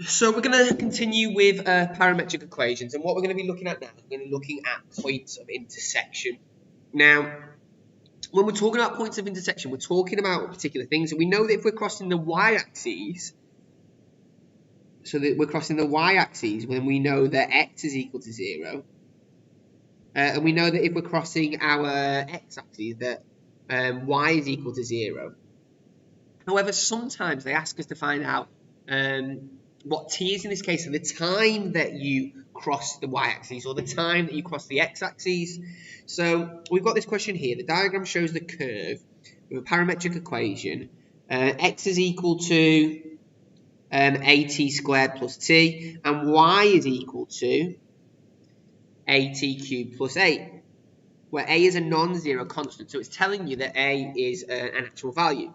So we're going to continue with parametric equations, and what we're going to be looking at now is we're going to be looking at points of intersection. Now, when we're talking about points of intersection, we're talking about particular things, and we know that if we're crossing the y-axis, so that we're crossing the y-axis, when we know that x is equal to 0, and we know that if we're crossing our x-axis, that y is equal to 0. However, sometimes they ask us to find out what t is in this case, so the time that you cross the y-axis or the time that you cross the x-axis. So we've got this question here. The diagram shows the curve with a parametric equation. X is equal to at squared plus t, and y is equal to at cubed plus 8, where a is a non-zero constant. So it's telling you that a is an actual value.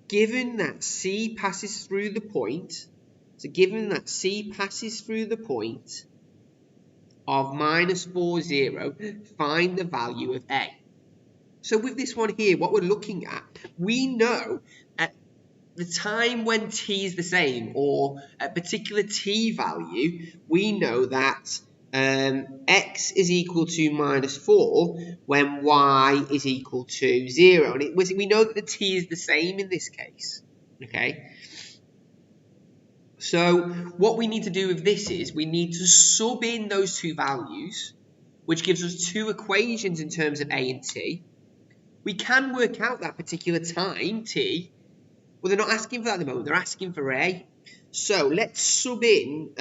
Given that c passes through the point, of minus 4, 0, find the value of a. So with this one here, what we're looking at, we know at the time when t is the same, or a particular t value, we know that x is equal to minus 4 when y is equal to 0. And we know that the t is the same in this case. Okay. So what we need to do with this is we need to sub in those two values, which gives us two equations in terms of a and t. We can work out that particular time, t. Well, they're not asking for that at the moment. They're asking for a. So let's sub in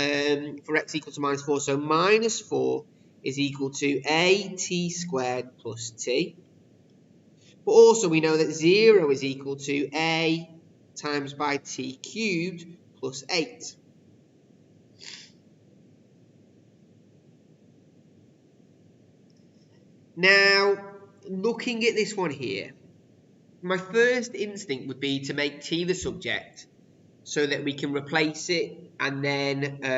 for x equal to minus 4. So minus 4 is equal to at squared plus t. But also we know that 0 is equal to a times by t cubed plus 8. Now, looking at this one here, my first instinct would be to make t the subject so that we can replace it and then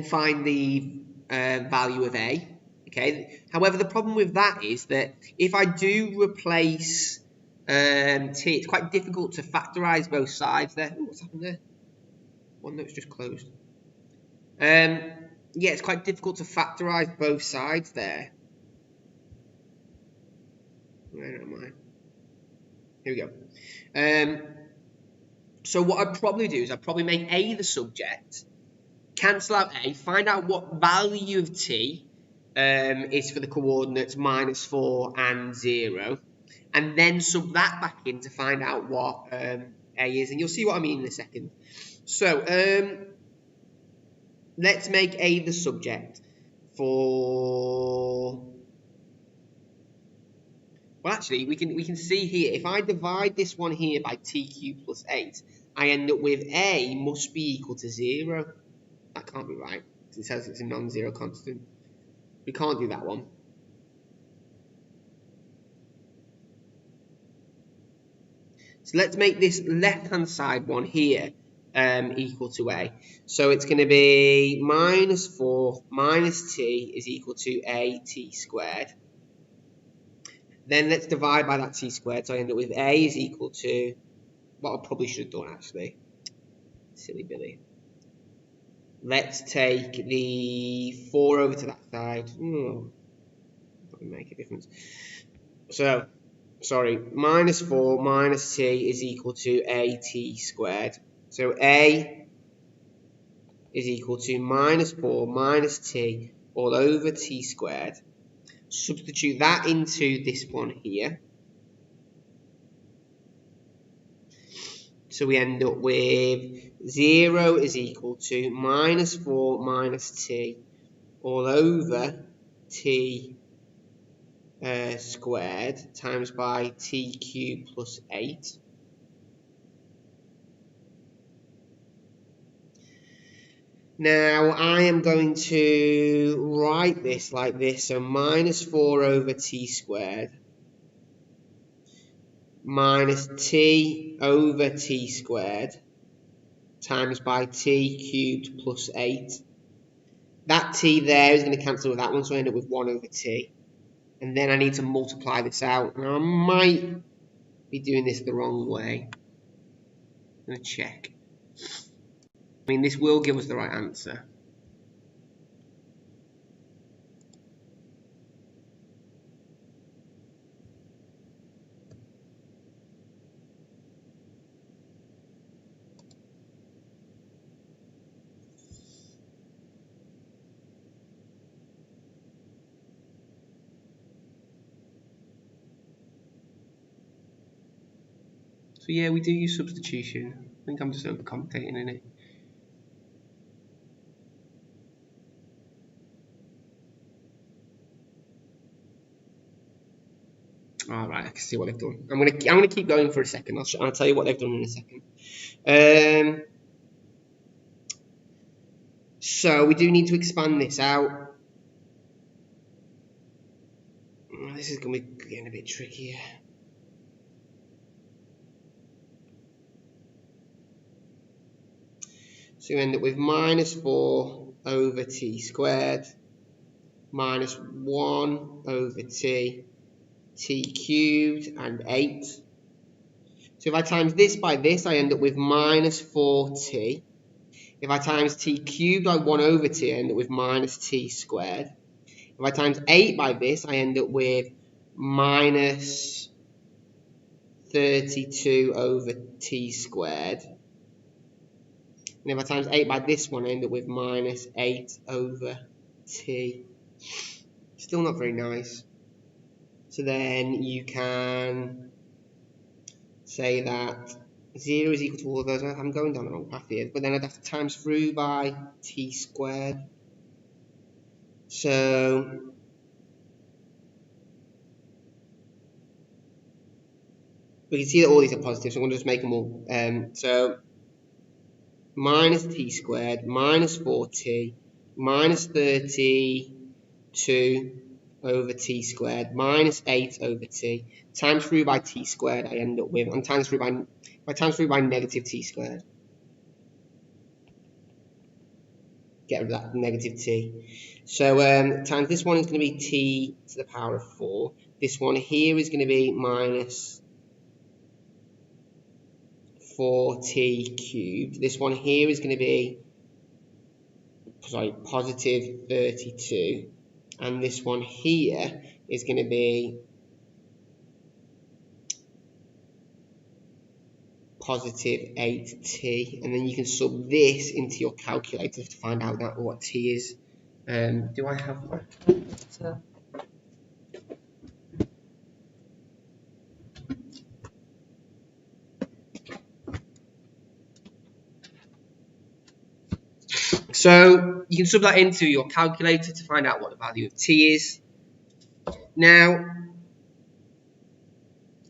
find the value of a. Okay. However, the problem with that is that if I do replace t, it's quite difficult to factorize both sides there. Ooh, what's happened there? OneNote's just closed. Yeah, it's quite difficult to factorize both sides there. Where am I? Here we go. So what I'd probably do is I'd probably make a the subject, cancel out a, find out what value of t is for the coordinates minus 4 and 0, and then sub that back in to find out what a is, and you'll see what I mean in a second. So let's make a the subject for... Well, actually, we can see here, if I divide this one here by t cubed plus 8, I end up with a must be equal to 0. That can't be right, because it says it's a non-zero constant. We can't do that one. So let's make this left-hand side one here equal to a. So it's going to be minus 4 minus t is equal to at squared. Then let's divide by that t squared, so I end up with a is equal to, what I probably should have done actually, silly Billy. Let's take the 4 over to that side. Doesn't make a difference. So, sorry, minus 4 minus t is equal to at squared. So a is equal to minus 4 minus t all over t squared. Substitute that into this one here. So we end up with 0 is equal to minus 4 minus t all over t squared times by t cubed plus 8. Now I am going to write this like this, so minus 4 over t squared minus t over t squared times by t cubed plus 8. That t there is going to cancel with that one, so I end up with 1 over t. And then I need to multiply this out. Now I might be doing this the wrong way. I'm going to check. mean, this will give us the right answer. So yeah, we do use substitution. I think I'm just overcomplicating in it. All right, I can see what they've done. I'm gonna keep going for a second. I'll tell you what they've done in a second. So we do need to expand this out. This is gonna be getting a bit trickier. So you end up with minus 4 over t squared minus 1 over t cubed and 8. So if I times this by this, I end up with minus 4t. If I times t cubed by 1 over t, I end up with minus t squared. If I times 8 by this, I end up with minus 32 over t squared. And if I times 8 by this one, I end up with minus 8 over t. Still not very nice. So then you can say that 0 is equal to all of those. I'm going down the wrong path here. But then I'd have to times through by t squared. So we can see that all these are positive. So I'm going to just make them all. So minus t squared minus 4t minus 32 over t squared minus 8 over t times through by t squared. I end up with, and times through by negative t squared. Get rid of that negative t. So times this one is going to be t to the power of 4. This one here is going to be minus 4t cubed. This one here is going to be, positive 32. And this one here is going to be positive 8t. And then you can sub this into your calculator to find out what t is. Do I have one? So you can sub that into your calculator to find out what the value of t is. Now,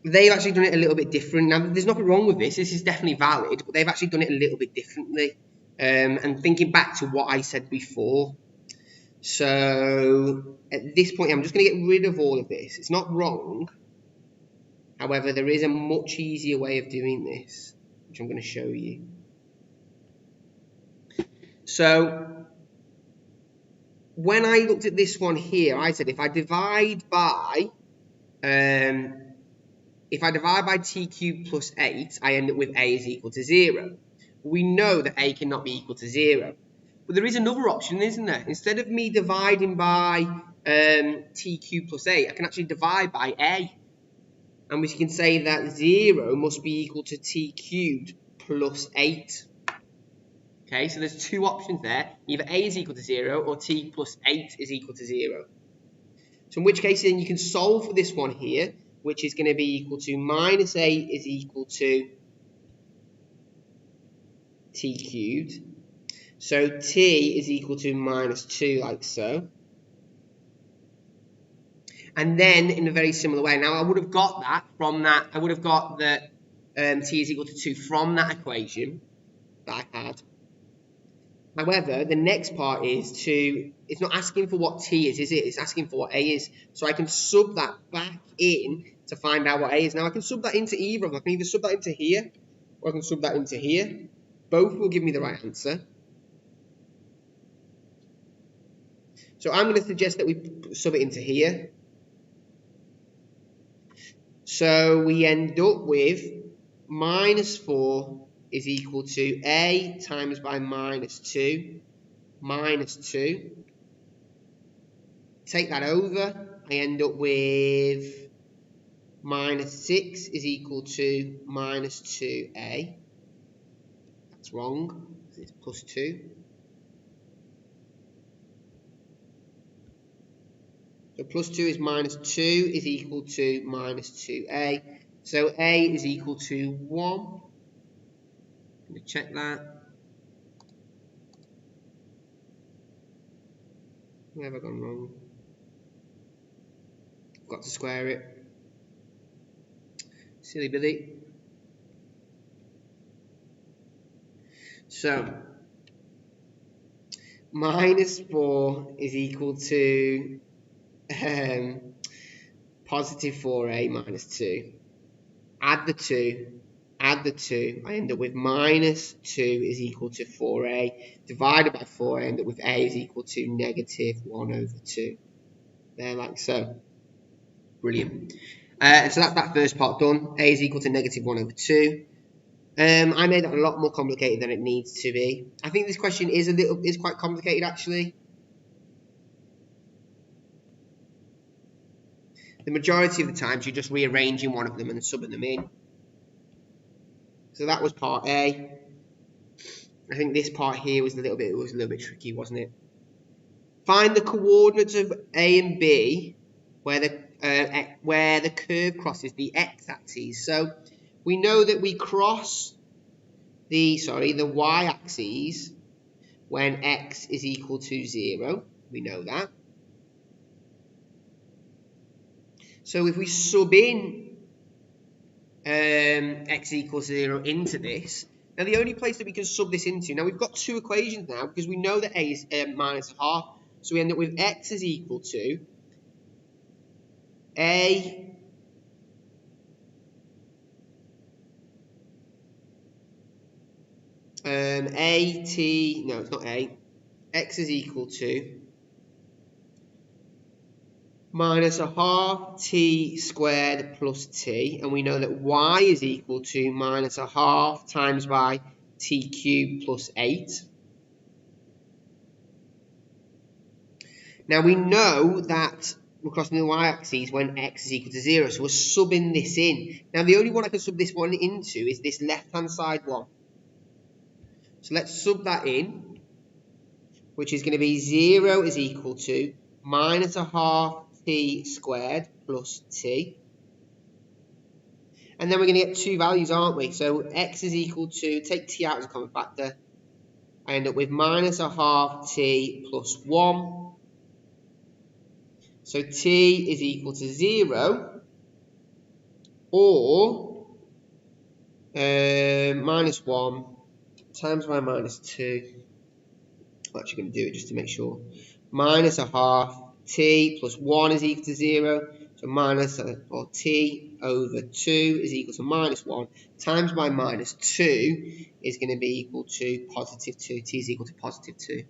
they've actually done it a little bit different. Now, there's nothing wrong with this. This is definitely valid, but they've actually done it a little bit differently. And thinking back to what I said before. So at this point, I'm just going to get rid of all of this. It's not wrong. However, there is a much easier way of doing this, which I'm going to show you. So when I looked at this one here, I said if I divide by t cubed plus 8, I end up with a is equal to 0. We know that a cannot be equal to 0. But there is another option, isn't there? Instead of me dividing by t cubed plus 8, I can actually divide by a. And we can say that 0 must be equal to t cubed plus 8. Okay, so there's two options there. Either a is equal to 0 or t plus 8 is equal to 0. So in which case then you can solve for this one here, which is going to be equal to minus 8 is equal to t cubed. So t is equal to minus 2, like so. And then in a very similar way, now I would have got that from that, I would have got that t is equal to 2 from that equation that I had. However, the next part is it's not asking for what t is it? It's asking for what a is. So I can sub that back in to find out what a is. Now I can sub that into either of them. I can either sub that into here, or I can sub that into here. Both will give me the right answer. So I'm going to suggest that we sub it into here. So we end up with minus 4 is equal to a times by minus 2 minus 2. Take that over, I end up with minus 6 is equal to minus 2a. That's wrong, it's plus 2. So plus 2 is minus 2 is equal to minus 2a. So a is equal to 1. I'm going to check that. Where have I gone wrong? I've got to square it. Silly Billy. So, minus 4 is equal to positive 4a minus 2. Add the 2. Add the 2. I end up with minus 2 is equal to 4a. Divided by 4, I end up with a is equal to negative 1 over 2. There, like so. Brilliant. So that's that first part done. A is equal to negative 1 over 2. I made that a lot more complicated than it needs to be. I think this question is quite complicated actually. The majority of the times you're just rearranging one of them and subbing them in. So that was part A. I think this part here was a little bit tricky, wasn't it? Find the coordinates of A and B where the curve crosses the x-axis. So we know that we cross the y-axis when x is equal to 0. We know that. So if we sub in x equals 0 into this, now the only place that we can sub this into, now we've got two equations now because we know that a is minus a half, so we end up with x is equal to a t, no it's not a, x is equal to minus a half t squared plus t, and we know that y is equal to minus a half times by t cubed plus 8. Now we know that we're crossing the y-axis when x is equal to 0, so we're subbing this in. Now the only one I can sub this one into is this left-hand side one. So let's sub that in, which is going to be 0 is equal to minus a half t squared plus t. And then we're going to get two values, aren't we? So x is equal to, take t out as a common factor, I end up with minus a half t plus 1. So t is equal to 0, or minus 1 times by minus 2. I'm actually going to do it just to make sure. Minus a half t plus 1 is equal to 0. So minus, or t over 2 is equal to minus 1 times by minus 2 is going to be equal to positive 2. T is equal to positive 2.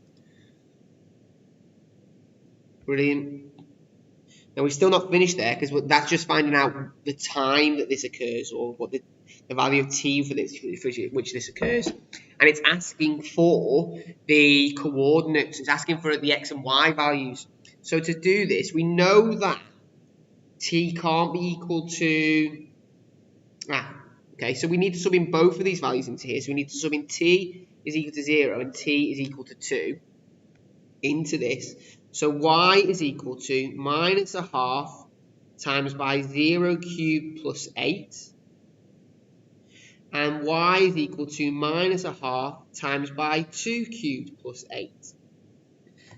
Brilliant. Now we're still not finished there because that's just finding out the time that this occurs, or what the value of t for which this occurs. And it's asking for the coordinates. It's asking for the x and y values. So to do this, we know that t can't be equal to... okay, so we need to sub in both of these values into here. So we need to sub in t is equal to 0 and t is equal to 2 into this. So y is equal to minus a half times by 0 cubed plus 8. And y is equal to minus a half times by 2 cubed plus 8.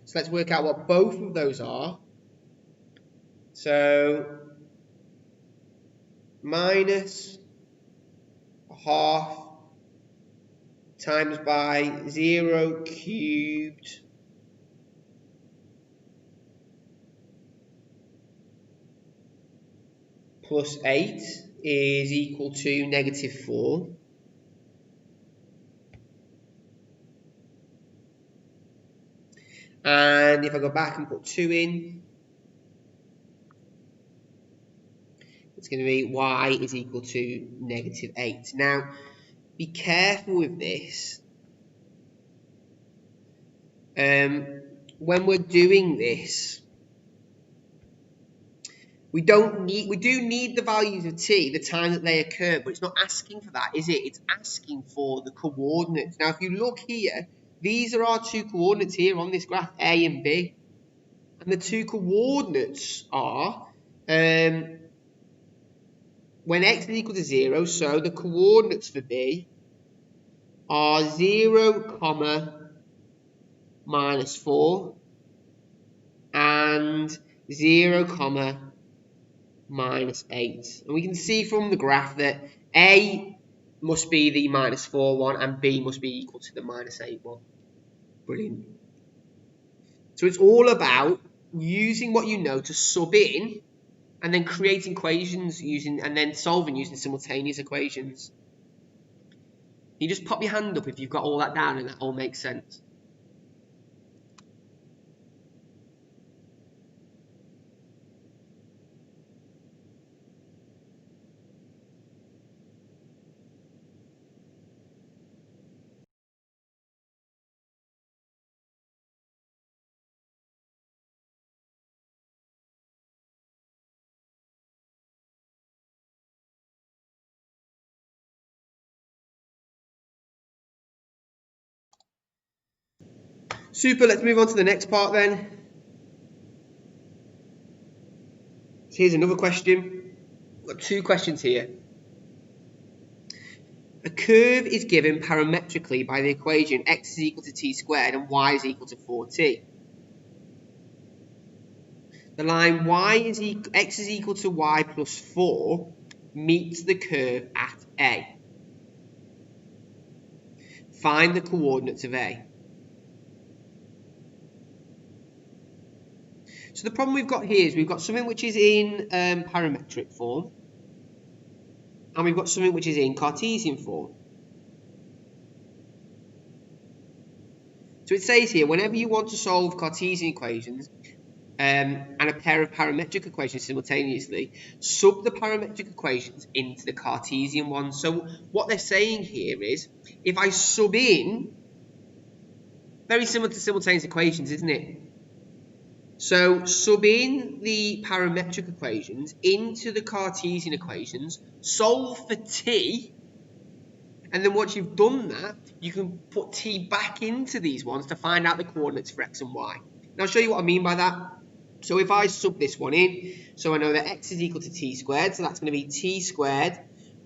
So let's work out what both of those are. So minus a half times by 0 cubed plus 8 is equal to negative 4. And if I go back and put 2 in, it's going to be y is equal to negative 8. Now, be careful with this. When we're doing this, we do need the values of t, the time that they occur, but it's not asking for that, is it? It's asking for the coordinates. Now, if you look here, these are our two coordinates here on this graph, A and B. And the two coordinates are, when x is equal to 0, so the coordinates for B are 0, minus 4 and 0, minus 8. And we can see from the graph that A must be the minus 4 one and B must be equal to the minus 8 one. Brilliant. So it's all about using what you know to sub in and then creating equations and then solving using simultaneous equations. You just pop your hand up if you've got all that down and that all makes sense. Super, let's move on to the next part then. So here's another question. We've got two questions here. A curve is given parametrically by the equation x is equal to t squared and y is equal to 4t. The line x is equal to y plus 4 meets the curve at A. Find the coordinates of A. So the problem we've got here is we've got something which is in parametric form and we've got something which is in Cartesian form. So it says here, whenever you want to solve Cartesian equations and a pair of parametric equations simultaneously, sub the parametric equations into the Cartesian ones. So what they're saying here is, if I sub in, very similar to simultaneous equations, isn't it? So sub in the parametric equations into the Cartesian equations, solve for t, and then once you've done that, you can put t back into these ones to find out the coordinates for x and y. Now I'll show you what I mean by that. So if I sub this one in, so I know that x is equal to t squared, so that's going to be t squared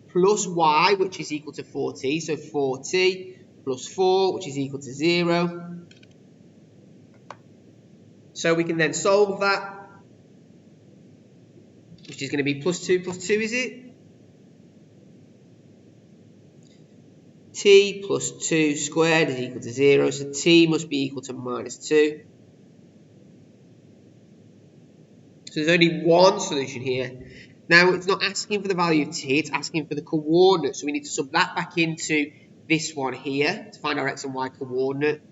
plus y, which is equal to 4t, so 4t plus 4, which is equal to 0. So we can then solve that, which is going to be plus 2, is it? T plus 2 squared is equal to 0, so t must be equal to minus 2. So there's only one solution here. Now it's not asking for the value of t, it's asking for the coordinates. So we need to sub that back into this one here to find our x and y coordinate.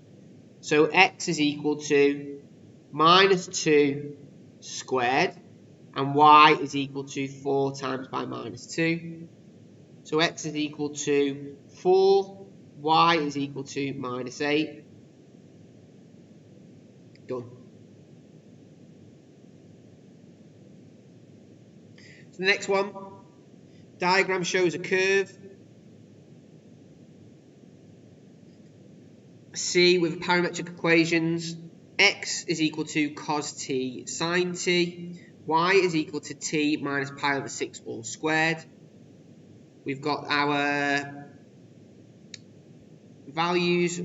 So x is equal to minus 2 squared and y is equal to 4 times by minus 2. So x is equal to 4, y is equal to minus 8. Done. So the next one, diagram shows a curve C with parametric equations. X is equal to cos t sine t. Y is equal to t minus pi over 6 all squared. We've got our values,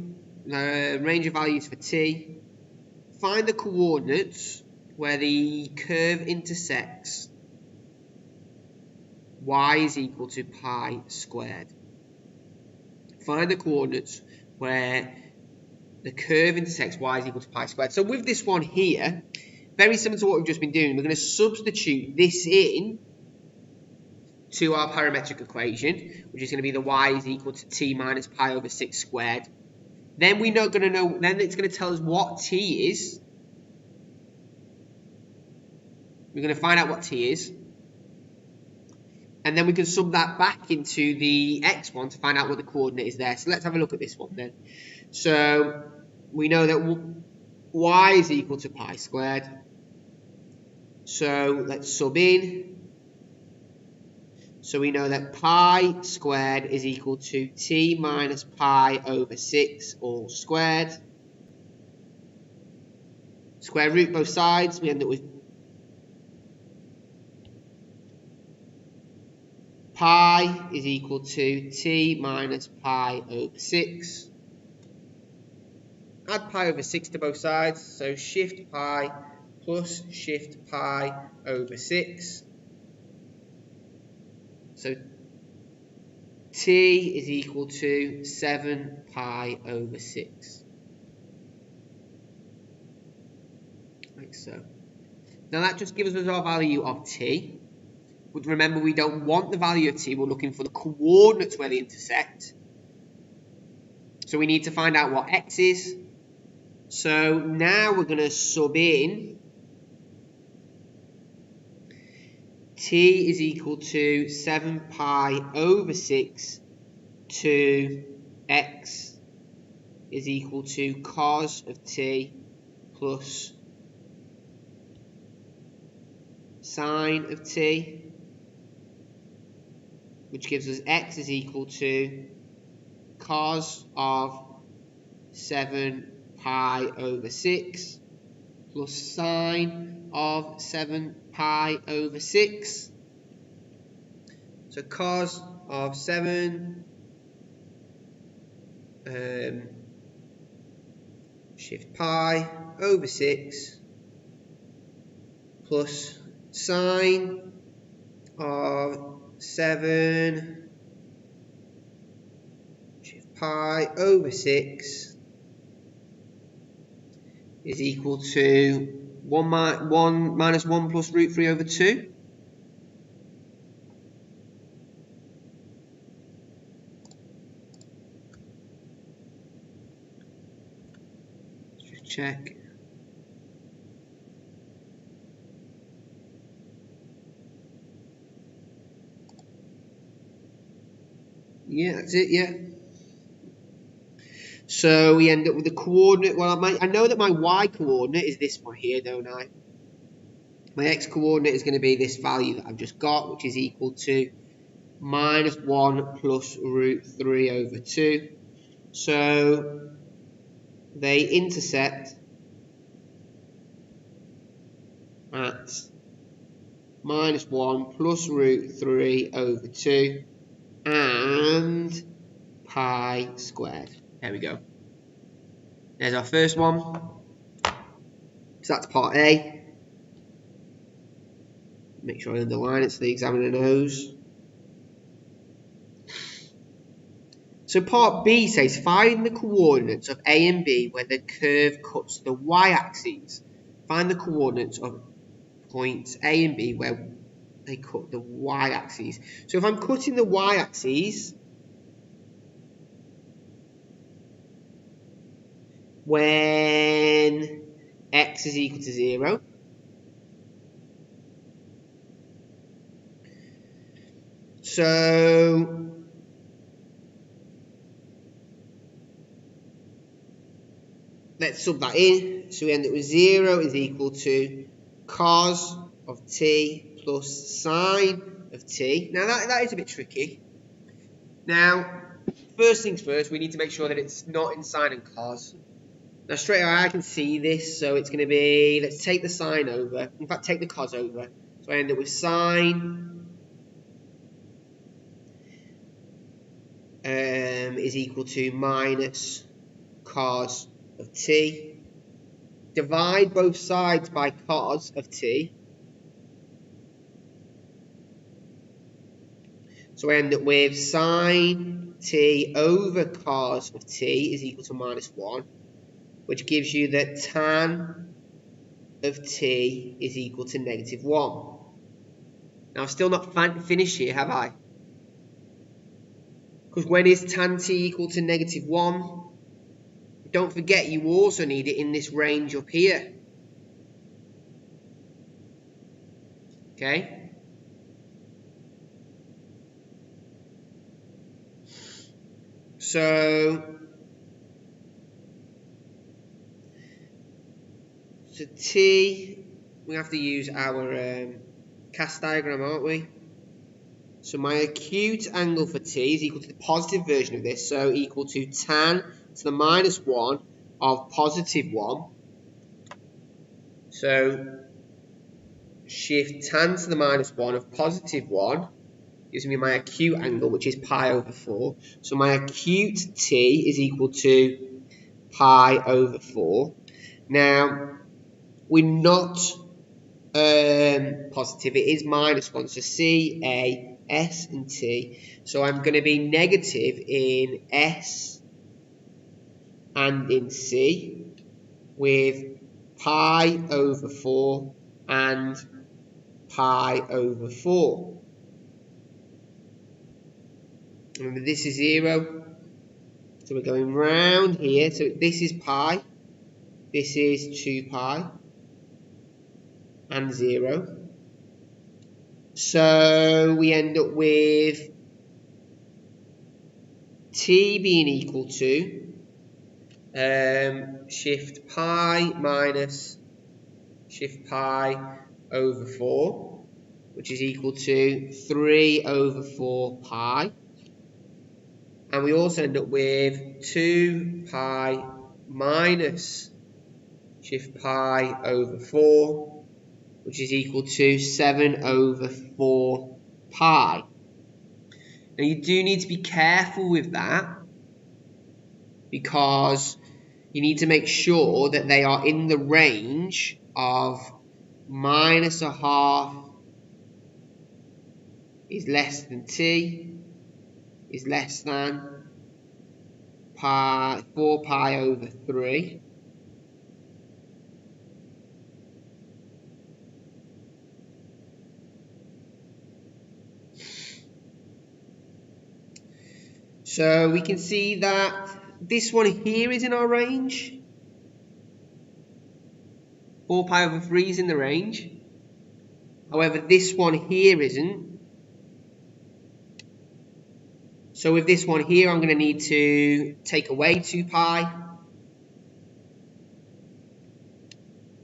range of values for t. Find the coordinates where the curve intersects y is equal to pi squared. Find the coordinates where the curve intersects y is equal to pi squared. So with this one here, very similar to what we've just been doing, we're going to substitute this in to our parametric equation, which is going to be the y is equal to t minus pi over 6 squared. Then then it's going to tell us what t is. We're going to find out what t is. And then we can sub that back into the x one to find out what the coordinate is there. So let's have a look at this one then. So we know that y is equal to pi squared. So let's sub in. So we know that pi squared is equal to t minus pi over 6 all squared. Square root both sides, we end up with pi is equal to t minus pi over 6. Add pi over 6 to both sides, so shift pi plus shift pi over 6. So t is equal to 7 pi over 6. Like so. Now that just gives us our value of t. But remember, we don't want the value of t, we're looking for the coordinates where they intersect. So we need to find out what x is. So now we're going to sub in t is equal to 7 pi over 6 to x is equal to cos of t plus sine of t, which gives us x is equal to cos of 7 pi over 6 plus sine of 7 pi over 6. So cos of 7 shift pi over 6 plus sine of 7 shift pi over 6 is equal to 1 minus 1 plus root 3 over 2. Let's just check. Yeah, that's it, yeah. So we end up with the coordinate. Well, I know that my y coordinate is this one here, don't I? My x coordinate is going to be this value that I've just got, which is equal to minus 1 plus root 3 over 2. So they intersect at minus 1 plus root 3 over 2 and pi squared. There we go. There's our first one. So that's part A. Make sure I underline it so the examiner knows. So part B says find the coordinates of A and B where the curve cuts the y-axis. Find the coordinates of points A and B where they cut the y-axis. So if I'm cutting the y-axis when x is equal to 0, so let's sub that in. So we end up with 0 is equal to cos of t plus sine of t. Now that is a bit tricky. Now, first things first, we need to make sure that it's not in sine and cos. Now straight away I can see this, so it's going to be, let's take the sine over, in fact take the cos over. So I end up with sine is equal to minus cos of t. Divide both sides by cos of t. So I end up with sine t over cos of t is equal to minus 1, which gives you that tan of t is equal to negative 1. Now, I've still not finished here, have I? Because when is tan t equal to negative 1? Don't forget, you also need it in this range up here. Okay? So t, we have to use our cast diagram, aren't we? So my acute angle for t is equal to the positive version of this, so equal to tan to the minus 1 of positive 1. So shift tan to the minus 1 of positive 1 gives me my acute angle, which is pi over 4. So my acute t is equal to pi over 4. Now, we're not positive, it is minus 1. So C, A, S, and T. So I'm going to be negative in S and in C with pi over 4 and pi over 4. Remember, this is 0. So we're going round here. So this is pi. This is 2 pi. And 0. So we end up with t being equal to shift pi minus shift pi over 4, which is equal to 3 over 4 pi. And we also end up with 2 pi minus shift pi over 4, which is equal to 7 over 4 pi. Now you do need to be careful with that, because you need to make sure that they are in the range of minus a half is less than t is less than 4 pi over 3. So we can see that this one here is in our range. 4 pi over 3 is in the range. However, this one here isn't. So with this one here, I'm going to need to take away 2 pi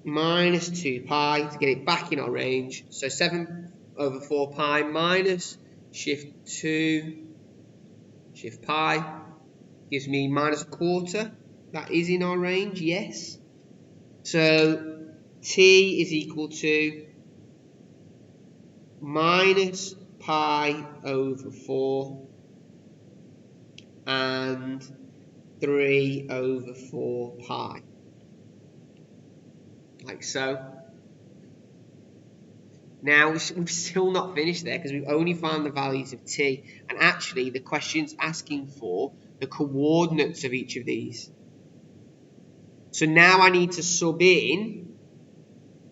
minus 2 pi to get it back in our range. So 7 over 4 pi minus shift 2 shift pi gives me minus a quarter. That is in our range, yes. So t is equal to minus pi over 4 and 3 over 4 pi. Like so. Now, we've still not finished there, because we've only found the values of t. And actually, the question's asking for the coordinates of each of these. So now I need to sub in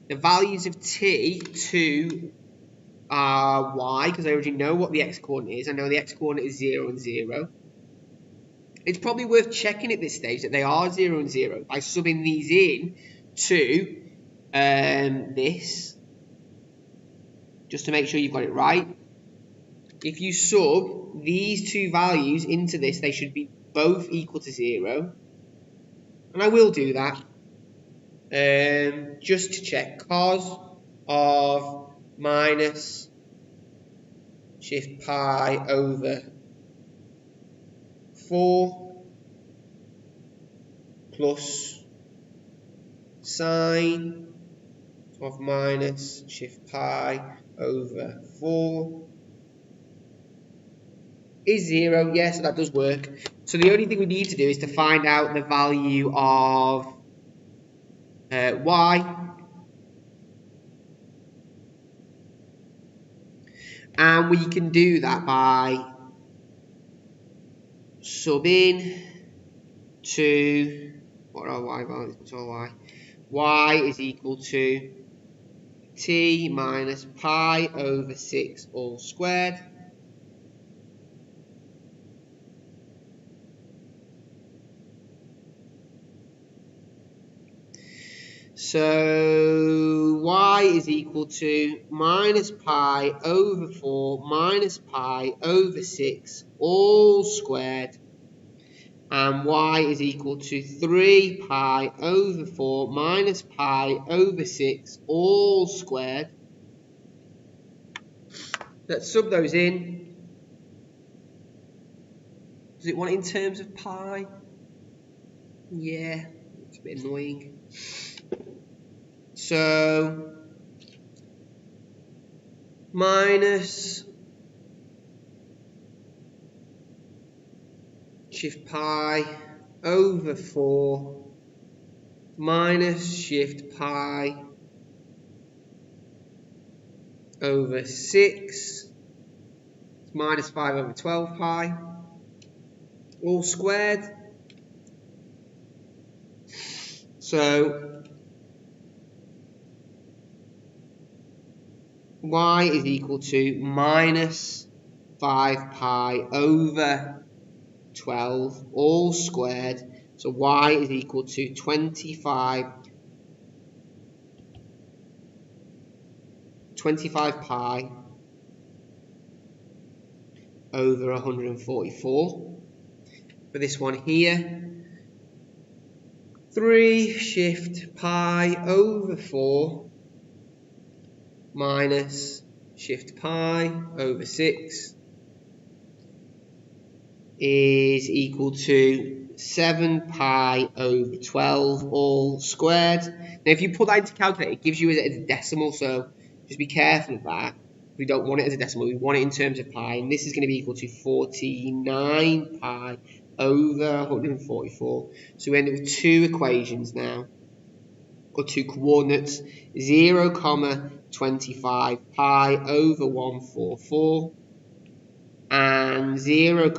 the values of t to y, because I already know what the x-coordinate is. I know the x-coordinate is 0 and 0. It's probably worth checking at this stage that they are 0 and 0 by subbing these in to this, just to make sure you've got it right. If you sub these two values into this, they should be both equal to 0. And I will do that just to check. Cos of minus shift pi over 4 plus sine of minus shift pi over 4 is 0. Yes, that does work. So the only thing we need to do is to find out the value of y. And we can do that by subbing to, what are y values? What's our y? Y is equal to t minus pi over 6 all squared. So y is equal to minus pi over 4 minus pi over 6 all squared. and y is equal to 3 pi over 4 minus pi over 6 all squared. Let's sub those in. Does it want it in terms of pi? Yeah, it's a bit annoying. So, minus shift pi over 4 minus shift pi over 6 minus 5 over 12 pi all squared. So y is equal to minus 5 pi over 12 all squared. So y is equal to 25 pi over 144. For this one here, 3 shift pi over 4 minus shift pi over 6 is equal to 7 pi over 12 all squared. Now if you put that into calculator, it gives you it as a decimal, so just be careful of that. We don't want it as a decimal, we want it in terms of pi, and this is going to be equal to 49 pi over 144. So we end up with two equations now, or two coordinates, 0, 25 pi over 144 and 0,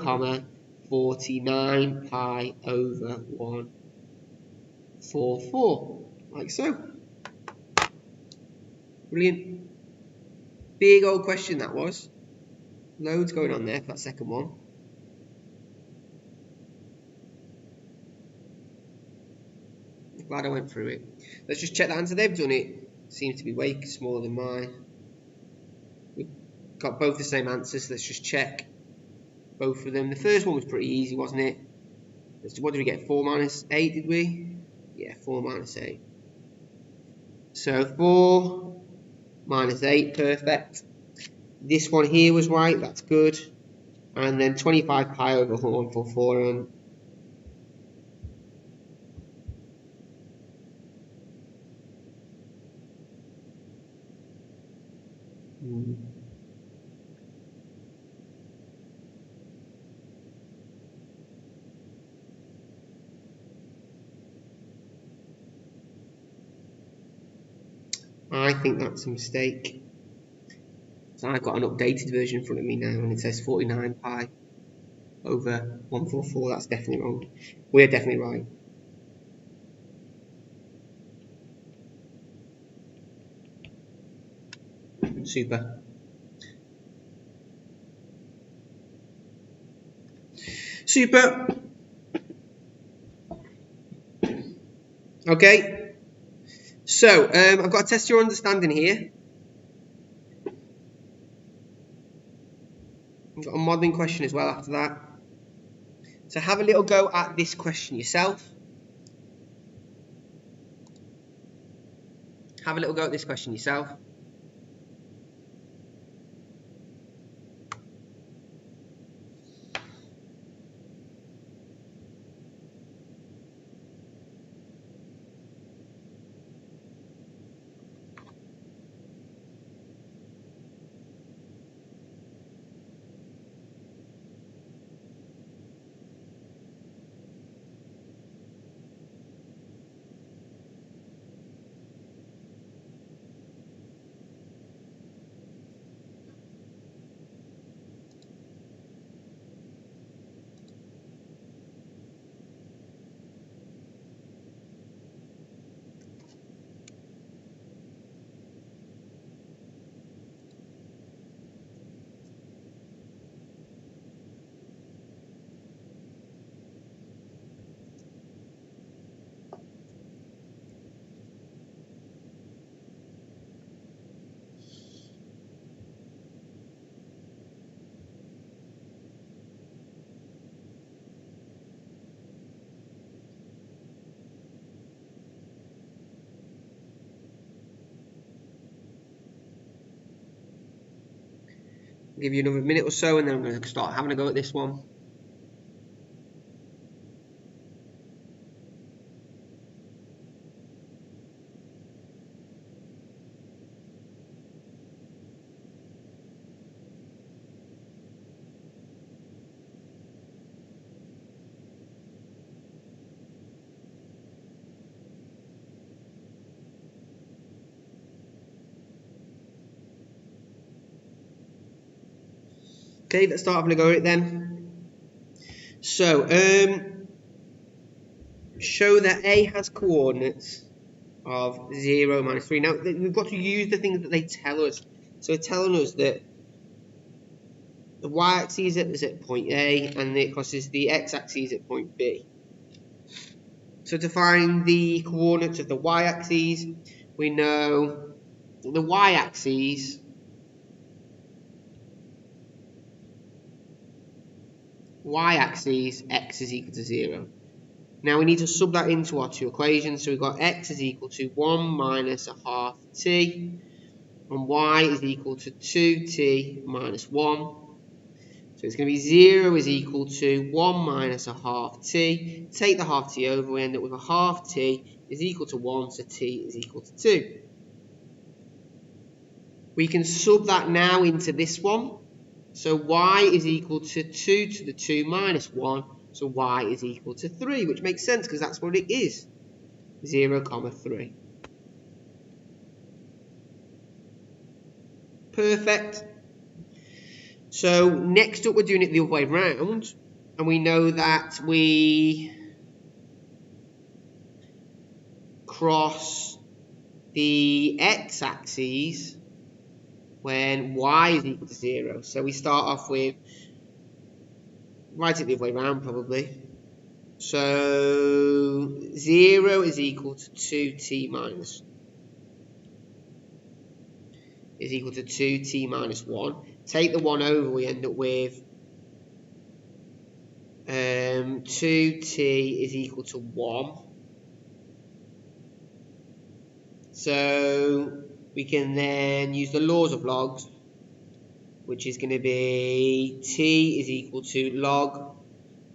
49 pi over 144, like so. Brilliant. Big old question that was. Loads going on there for that second one. Glad I went through it. Let's just check the answer. They've done it. Seems to be way smaller than mine. We've got both the same answers. Let's just check both of them. The first one was pretty easy, wasn't it? What did we get? 4 minus 8, did we? Yeah, 4 minus 8. So 4 minus 8, perfect. This one here was right, that's good. And then 25 pi over 144 and I think that's a mistake. So I've got an updated version in front of me now and it says 49 pi over 144. That's definitely wrong. We're definitely right. Super. Super. Okay. So, I've got to test your understanding here. I've got a modelling question as well after that. So have a little go at this question yourself. Have a little go at this question yourself. I'll give you another minute or so, and then I'm going to start having a go at this one. Okay, let's start having a go at it then. So, show that A has coordinates of 0, -3. Now, we've got to use the things that they tell us. So, it's telling us that the y-axis is at point A, and it crosses the x-axis at point B. So, to find the coordinates of the y-axis, we know the y-axis x is equal to 0. Now we need to sub that into our two equations. So we've got x is equal to 1 minus a half t, and y is equal to 2t minus 1. So it's going to be 0 is equal to 1 minus a half t. Take the half t over, we end up with a half t is equal to 1, so t is equal to 2. We can sub that now into this one. So y is equal to 2 to the 2 minus 1. So y is equal to 3, which makes sense because that's what it is. 0, 3. Perfect. So next up we're doing it the other way round. And we know that we cross the x-axis when y is equal to 0. So we start off with, write it the other way around probably. So 0 is equal to 2t minus is equal to 2t minus 1. Take the 1 over, we end up with 2t is equal to 1. So we can then use the laws of logs, which is going to be t is equal to log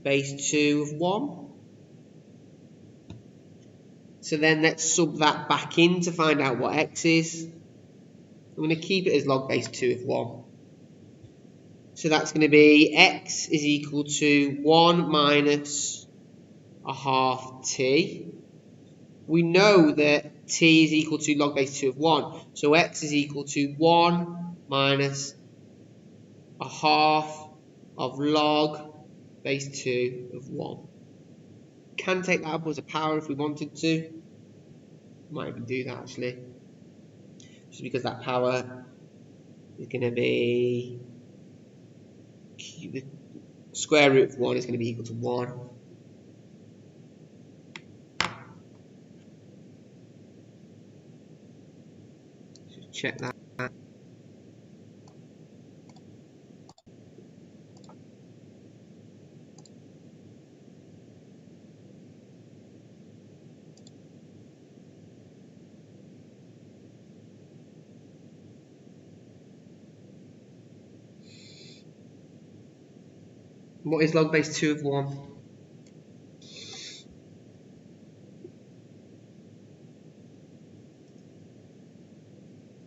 base 2 of 1. So then let's sub that back in to find out what x is. I'm going to keep it as log base 2 of 1. So that's going to be x is equal to 1 minus a half t. We know that t is equal to log base 2 of 1. So x is equal to 1 minus a half of log base 2 of 1. Can take that up as a power if we wanted to. Might even do that actually. Just because that power is going to be, the square root of 1 is going to be equal to 1. Just check that. What is log base 2 of 1?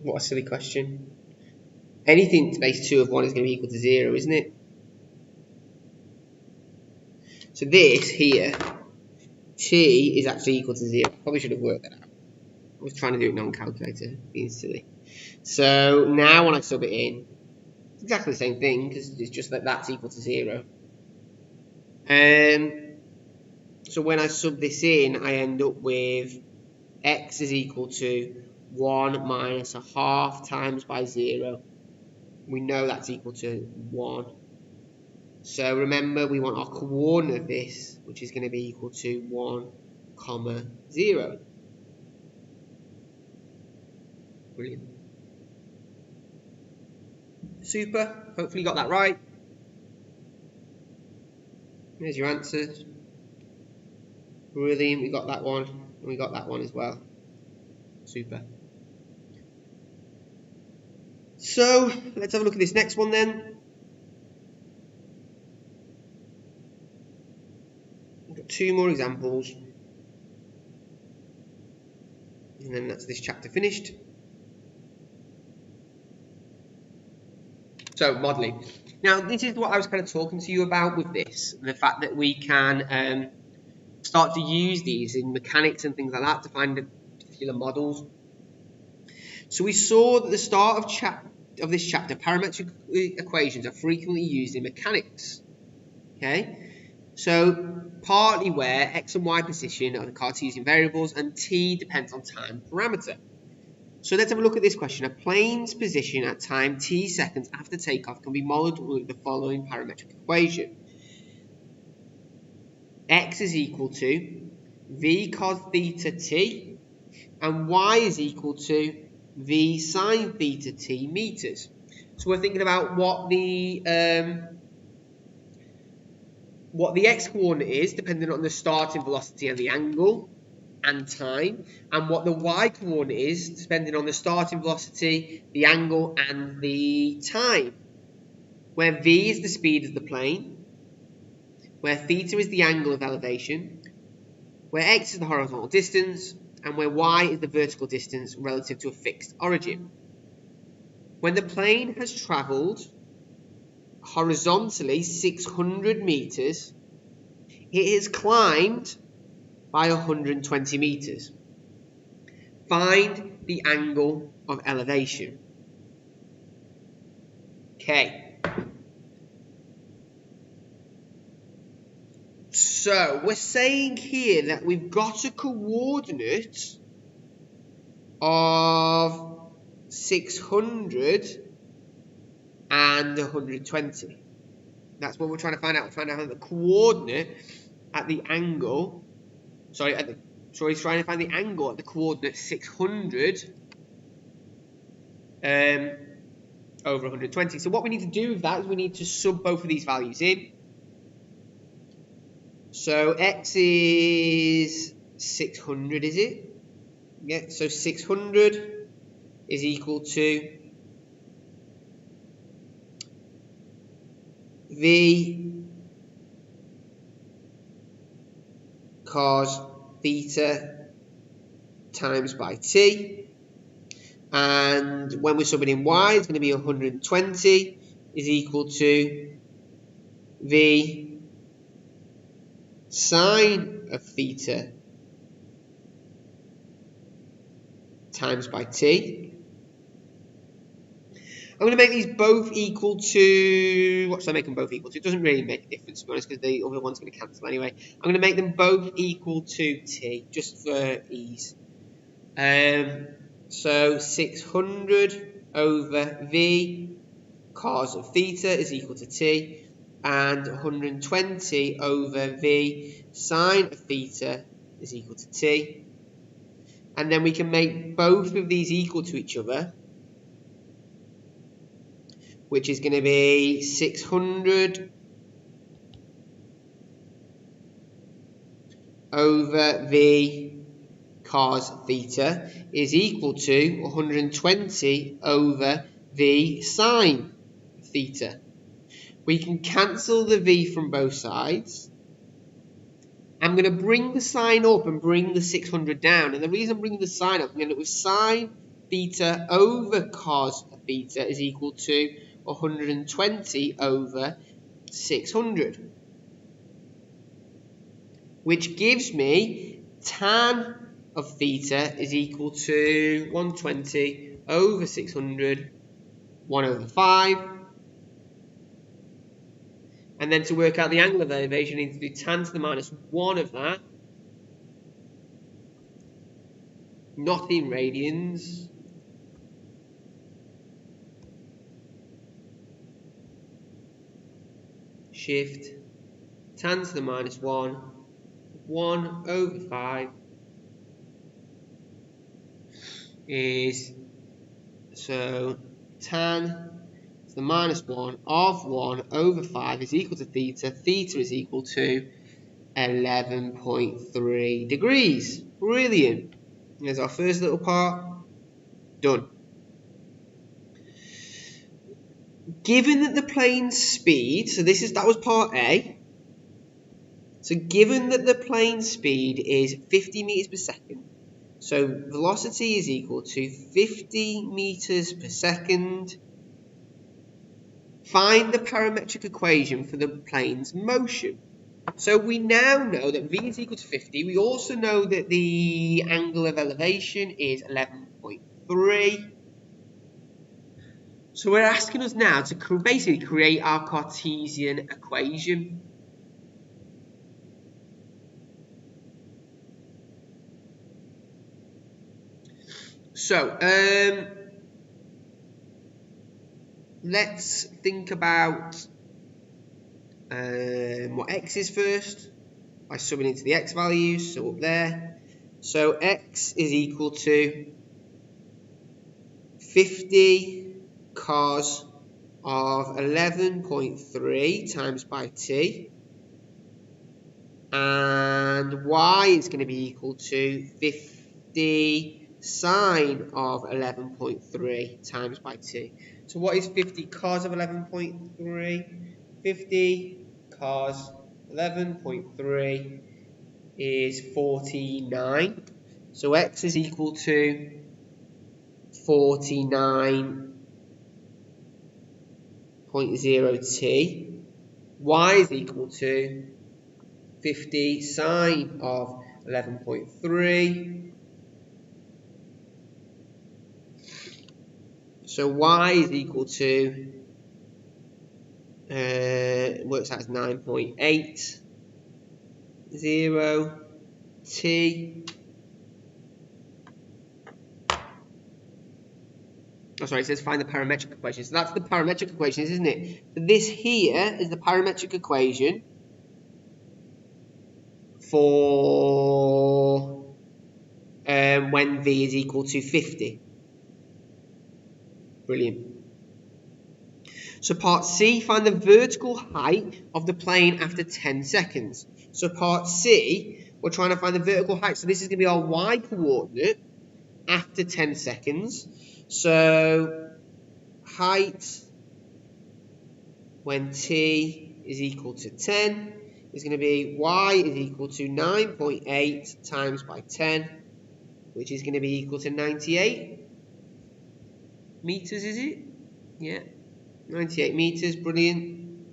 What a silly question. Anything to base 2 of 1 is going to be equal to 0, isn't it? So this here, t is actually equal to 0. Probably should have worked that out. I was trying to do it non-calculator, being silly. So now when I sub it in, it's exactly the same thing because it's just that that's equal to 0. So when I sub this in, I end up with x is equal to 1 minus a half times by 0. We know that's equal to 1. So remember, we want our coordinate of this, which is going to be equal to 1, 0. Brilliant. Super. Hopefully you got that right. There's your answers. Brilliant. We got that one. And we got that one as well. Super. So let's have a look at this next one then. We've got 2 more examples. And then that's this chapter finished. So, modelling. Now, this is what I was kind of talking to you about with this. The fact that we can start to use these in mechanics and things like that to find particular models. So we saw that at the start of this chapter, parametric equations are frequently used in mechanics. Okay? So, partly where x and y position are the Cartesian variables and t depends on time parameter. So let's have a look at this question. A plane's position at time t seconds after takeoff can be modeled with the following parametric equation. X is equal to v cos theta t and y is equal to v sine theta t meters. So we're thinking about what the x coordinate is depending on the starting velocity and the angle and time, and what the y coordinate is depending on the starting velocity, the angle and the time, where v is the speed of the plane, where theta is the angle of elevation, where x is the horizontal distance, and where y is the vertical distance relative to a fixed origin. When the plane has travelled horizontally 600 meters, it has climbed by 120 meters. Find the angle of elevation. Okay. So we're saying here that we've got a coordinate of 600 and 120. That's what we're trying to find out. We're trying to find the coordinate at the angle. He's trying to find the angle at the coordinate 600 over 120. So what we need to do with that is we need to sub both of these values in. So x is 600, is it? Yeah, so 600 is equal to v cos theta times by t, and when we're subbing in y, it's going to be 120 is equal to v sine of theta times by t. I'm going to make these both equal to, what should I make them both equal to? It doesn't really make a difference, to be honest, because the other one's going to cancel anyway. I'm going to make them both equal to t, just for ease. So 600 over v cos of theta is equal to t, and 120 over v sine of theta is equal to t. And then we can make both of these equal to each other, which is going to be 600 over v cos theta is equal to 120 over v sine theta. We can cancel the v from both sides. I'm going to bring the sine up and bring the 600 down. And the reason I'm bringing the sine up, I'm going to do with sine theta over cos theta is equal to 120 over 600, which gives me tan of theta is equal to 120 over 600, 1 over 5. And then to work out the angle of elevation, I need to do tan to the minus 1 of that, not in radians. Shift tan to the minus 1, 1 over 5 is, so tan to the minus 1 of 1 over 5 is equal to theta. Theta is equal to 11.3 degrees. Brilliant. There's our first little part done. given that the plane's speed, so that was part A. So given that the plane speed is 50 meters per second, so velocity is equal to 50 meters per second, find the parametric equation for the plane's motion. So we now know that v is equal to 50. We also know that the angle of elevation is 11.3. So we're asking us now to basically create our Cartesian equation. So let's think about what x is first by summing into the x values, so up there. So x is equal to 50 cos of 11.3 times by t, and y is going to be equal to 50 sine of 11.3 times by t. So what is 50 cos of 11.3? 50 cos 11.3 is 49. So x is equal to 49.0t. Y is equal to 50 sine of 11.3. So y is equal to, works out as 9.80 t. Oh, sorry, it says find the parametric equation. So that's the parametric equation, isn't it? So this here is the parametric equation for when v is equal to 50. Brilliant. So part C, find the vertical height of the plane after 10 seconds. So part C, we're trying to find the vertical height. So this is going to be our y coordinate after 10 seconds. So height when t is equal to 10 is going to be y is equal to 9.8 times by 10, which is going to be equal to 98 meters, is it? Yeah, 98 meters, brilliant.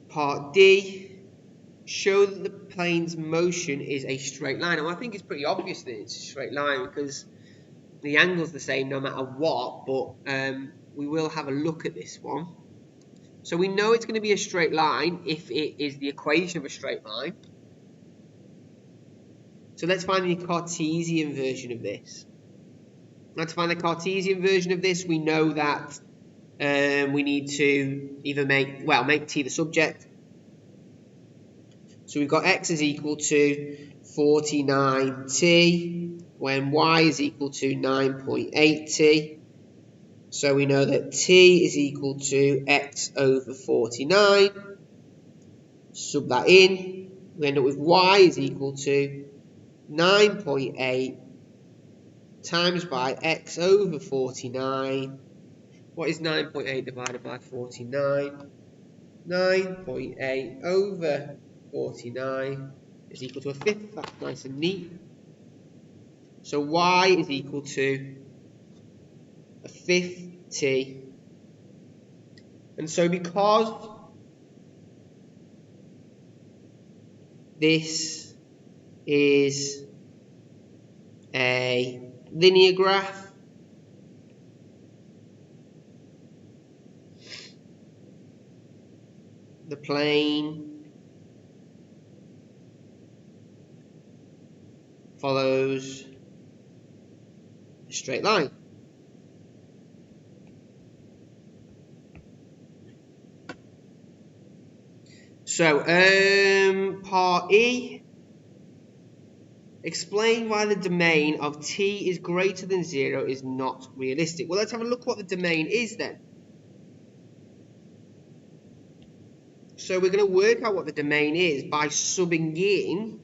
Part D, show that the plane's motion is a straight line. And I think it's pretty obvious that it's a straight line because the angle's the same no matter what, but we will have a look at this one. So we know it's going to be a straight line if it is the equation of a straight line. So let's find the Cartesian version of this. Now to find the Cartesian version of this, we know that we need to either make t the subject. So we've got x is equal to 49t when y is equal to 9.8t. So we know that t is equal to x over 49. Sub that in. We end up with y is equal to 9.8 times by x over 49. What is 9.8 divided by 49? 9.8 over 49 is equal to a fifth. That's nice and neat. So y is equal to a fifth t. And so because this is a linear graph, the plane follows a straight line. So, part E, explain why the domain of t is greater than 0 is not realistic. Well, let's have a look what the domain is then. So we're going to work out what the domain is by subbing in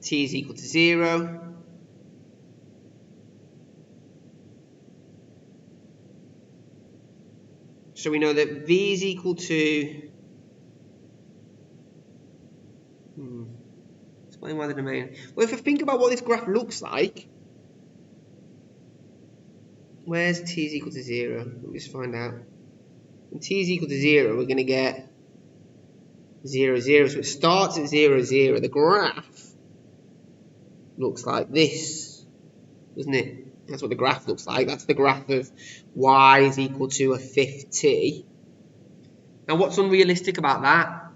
T is equal to 0. So we know that V is equal to... Explain why the domain... Well, if I think about what this graph looks like... Where's T is equal to 0? Let me just find out. When T is equal to 0, we're going to get 0, 0. So it starts at 0, 0. The graph looks like this, doesn't it? That's what the graph looks like. That's the graph of y is equal to a fifth t. Now, what's unrealistic about that?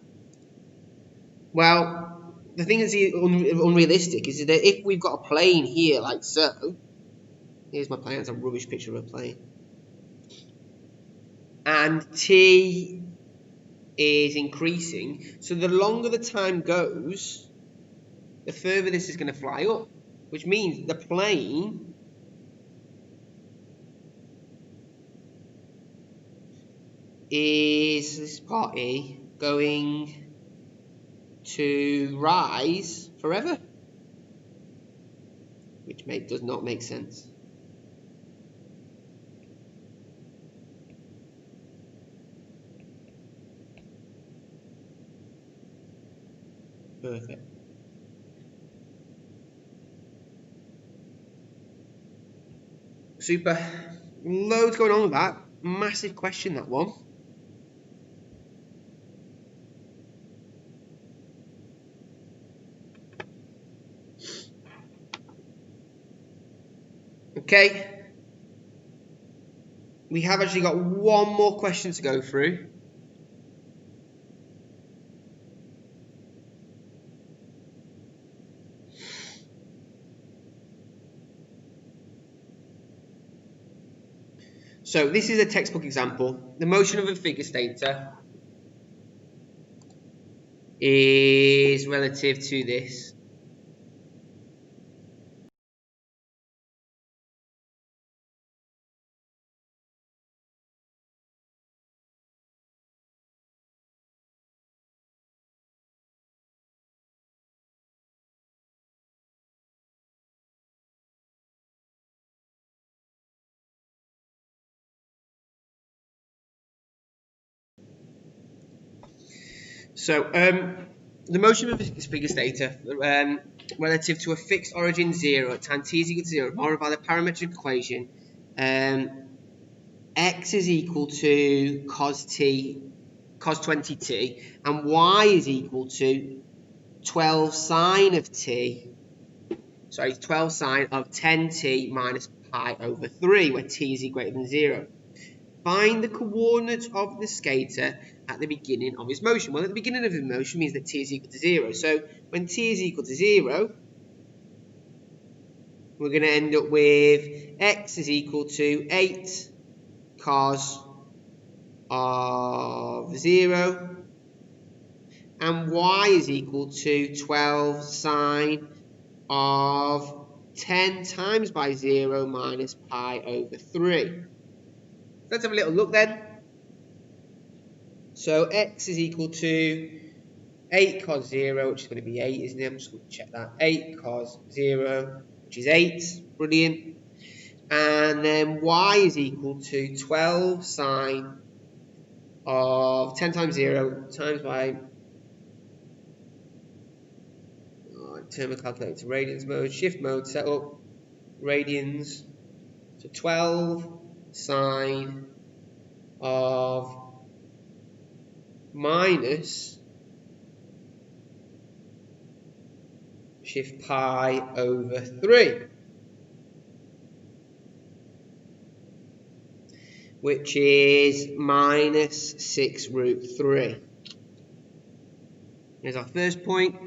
Well, the thing that's unrealistic is that if we've got a plane here like so, here's my plane, it's a rubbish picture of a plane, and t is increasing, so the longer the time goes, the further this is going to fly up, which means the plane is, this is part E, going to rise forever, which does not make sense. Perfect. Super. Loads going on with that. Massive question, that one. Okay. We have actually got one more question to go through. So this is a textbook example. The motion of a figure stator is relative to this. So the motion of a figure stator relative to a fixed origin 0 at time t is equal to 0 borrowed by the parametric equation, x is equal to cos 20t, and y is equal to 12 sine of t. Sorry, 12 sine of 10t minus pi over 3, where t is greater than 0. Find the coordinates of the skater at the beginning of his motion. Well, at the beginning of his motion means that t is equal to 0. So when t is equal to 0, we're going to end up with x is equal to 8 cos of 0, and y is equal to 12 sine of 10 times by 0 minus pi over 3. Let's have a little look then. So x is equal to 8 cos 0, which is going to be 8, isn't it? I'm just going to check that. 8 cos 0, which is 8. Brilliant. And then y is equal to 12 sine of 10 times 0 times by... turn my calculator to radians mode, shift mode, set up radians. So 12 sine of minus shift pi over 3, which is minus 6 root 3. Here's our first point.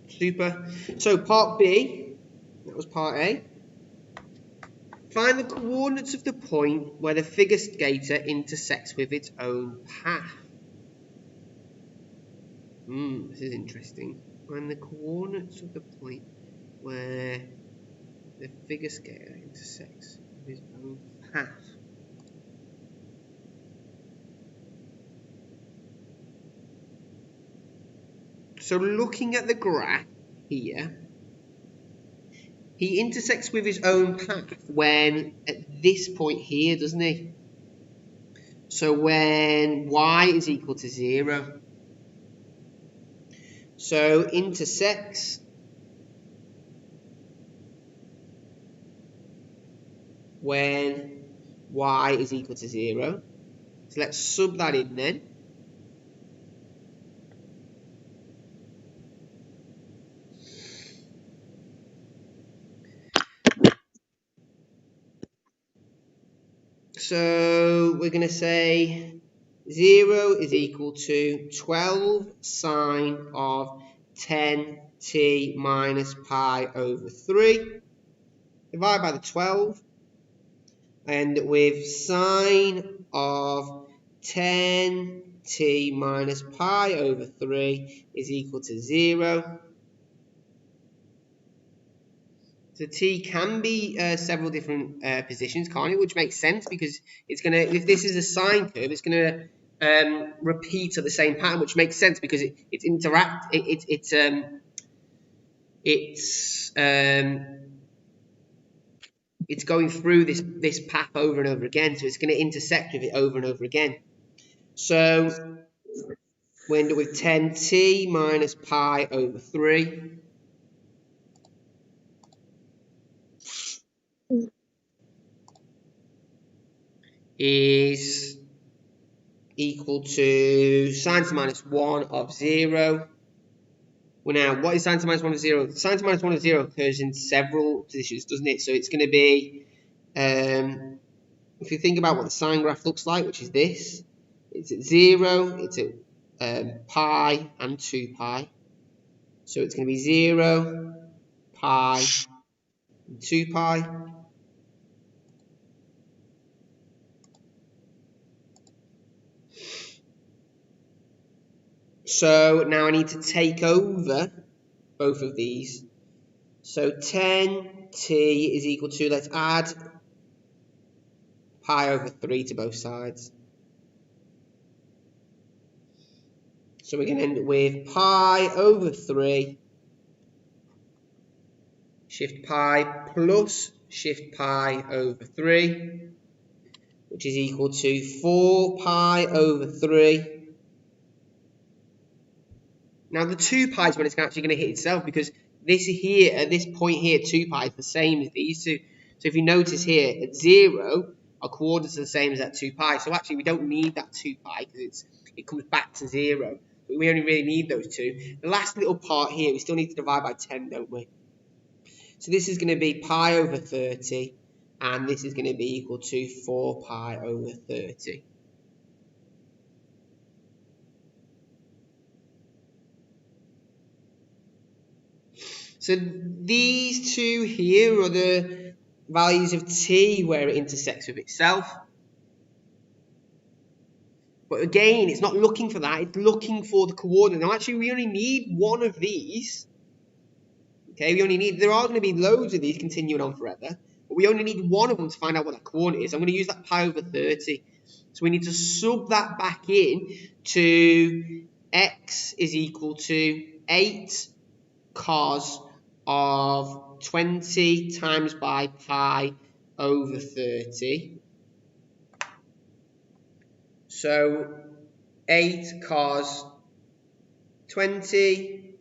Super. So part B, that was part A. Find the coordinates of the point where the figure skater intersects with its own path. This is interesting. Find the coordinates of the point where the figure skater intersects with his own path. So looking at the graph here, he intersects with his own path when at this point here, doesn't he? So when y is equal to 0. So intersects when y is equal to 0. So let's sub that in then. So we're going to say 0 is equal to 12 sine of 10t minus pi over 3. Divide by the 12. And with sine of 10t minus pi over 3 is equal to 0. So t can be several different positions, can't it? Which makes sense because it's going to, if this is a sine curve, it's going to repeat at the same pattern, which makes sense because it's going through this path over and over again, so it's going to intersect with it over and over again. So we end up with 10t minus pi over 3 is equal to sine to minus 1 of 0. Well, now, what is sine to minus 1 of 0? Sine to minus 1 of 0 occurs in several positions, doesn't it? So it's going to be, if you think about what the sine graph looks like, which is this, it's at 0, it's at pi and 2 pi. So it's going to be 0, pi, and 2 pi. So now I need to take over both of these. So 10t is equal to, let's add pi over 3 to both sides. So we're going to end up with pi over 3, shift pi plus shift pi over 3, which is equal to 4 pi over 3. Now the 2 pi is when it's actually going to hit itself, because this here, at this point here, 2 pi is the same as these two. So if you notice here, at 0, our coordinates are the same as that 2 pi. So actually we don't need that 2 pi because it comes back to 0. But we only really need those two. The last little part here, we still need to divide by 10, don't we? So this is going to be pi over 30, and this is going to be equal to 4 pi over 30. So these two here are the values of t where it intersects with itself. But again, it's not looking for that, it's looking for the coordinate. Now actually we only need one of these. Okay, there are going to be loads of these continuing on forever, but we only need one of them to find out what that coordinate is. I'm going to use that pi over 30. So we need to sub that back in to x is equal to 8 cos of 20 times by pi over 30. So 8 cos 20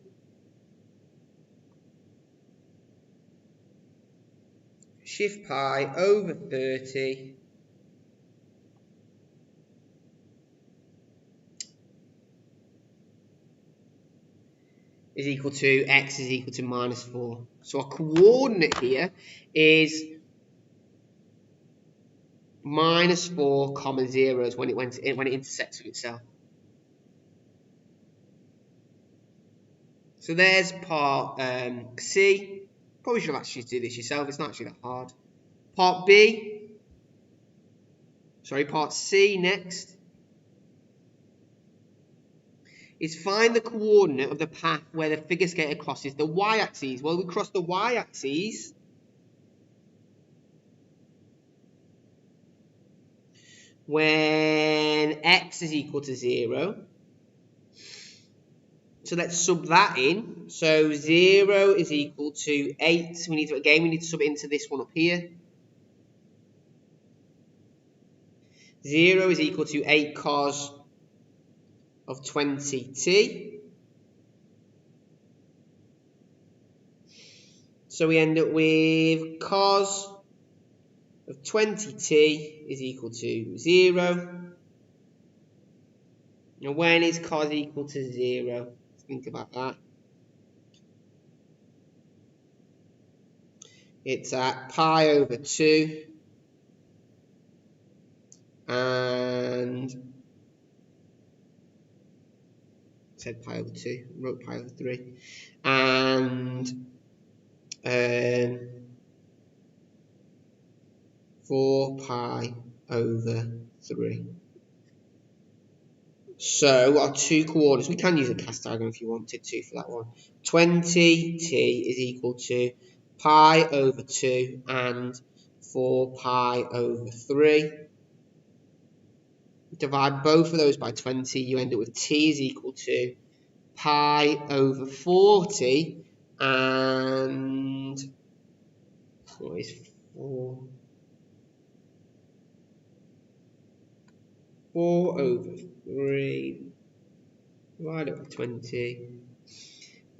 shift pi over 30 is equal to x is equal to minus 4. So our coordinate here is minus 4 comma 0 when it intersects with itself. So there's part C. Probably should have actually do this yourself. It's not actually that hard. Part C next is find the coordinate of the path where the figure skater crosses the y-axis. Well, we cross the y-axis when x is equal to 0. So let's sub that in. So 0 is equal to 8. We need to sub it into this one up here. 0 is equal to 8 cos of 20t. So we end up with cos of 20t is equal to 0. Now when is cos equal to 0? Let's think about that. It's at pi over 2 and I said pi over 2, wrote pi over 3 and 4 pi over 3. So our two coordinates, we can use a cast diagram if you wanted to for that one. 20t is equal to pi over 2 and 4 pi over 3. Divide both of those by 20, you end up with t is equal to pi over 40 and what is 4? 4 over 3 divided by 20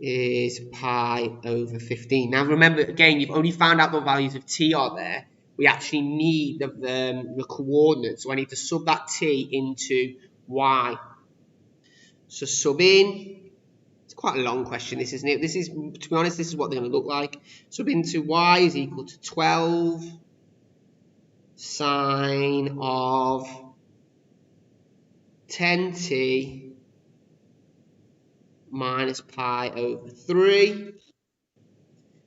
is pi over 15. Now remember, again, you've only found out the values of t are there. We actually need the coordinates, so I need to sub that t into y. So sub in, it's quite a long question this, isn't it? This is, to be honest, this is what they're going to look like. Sub into y is equal to 12 sine of 10t minus pi over 3.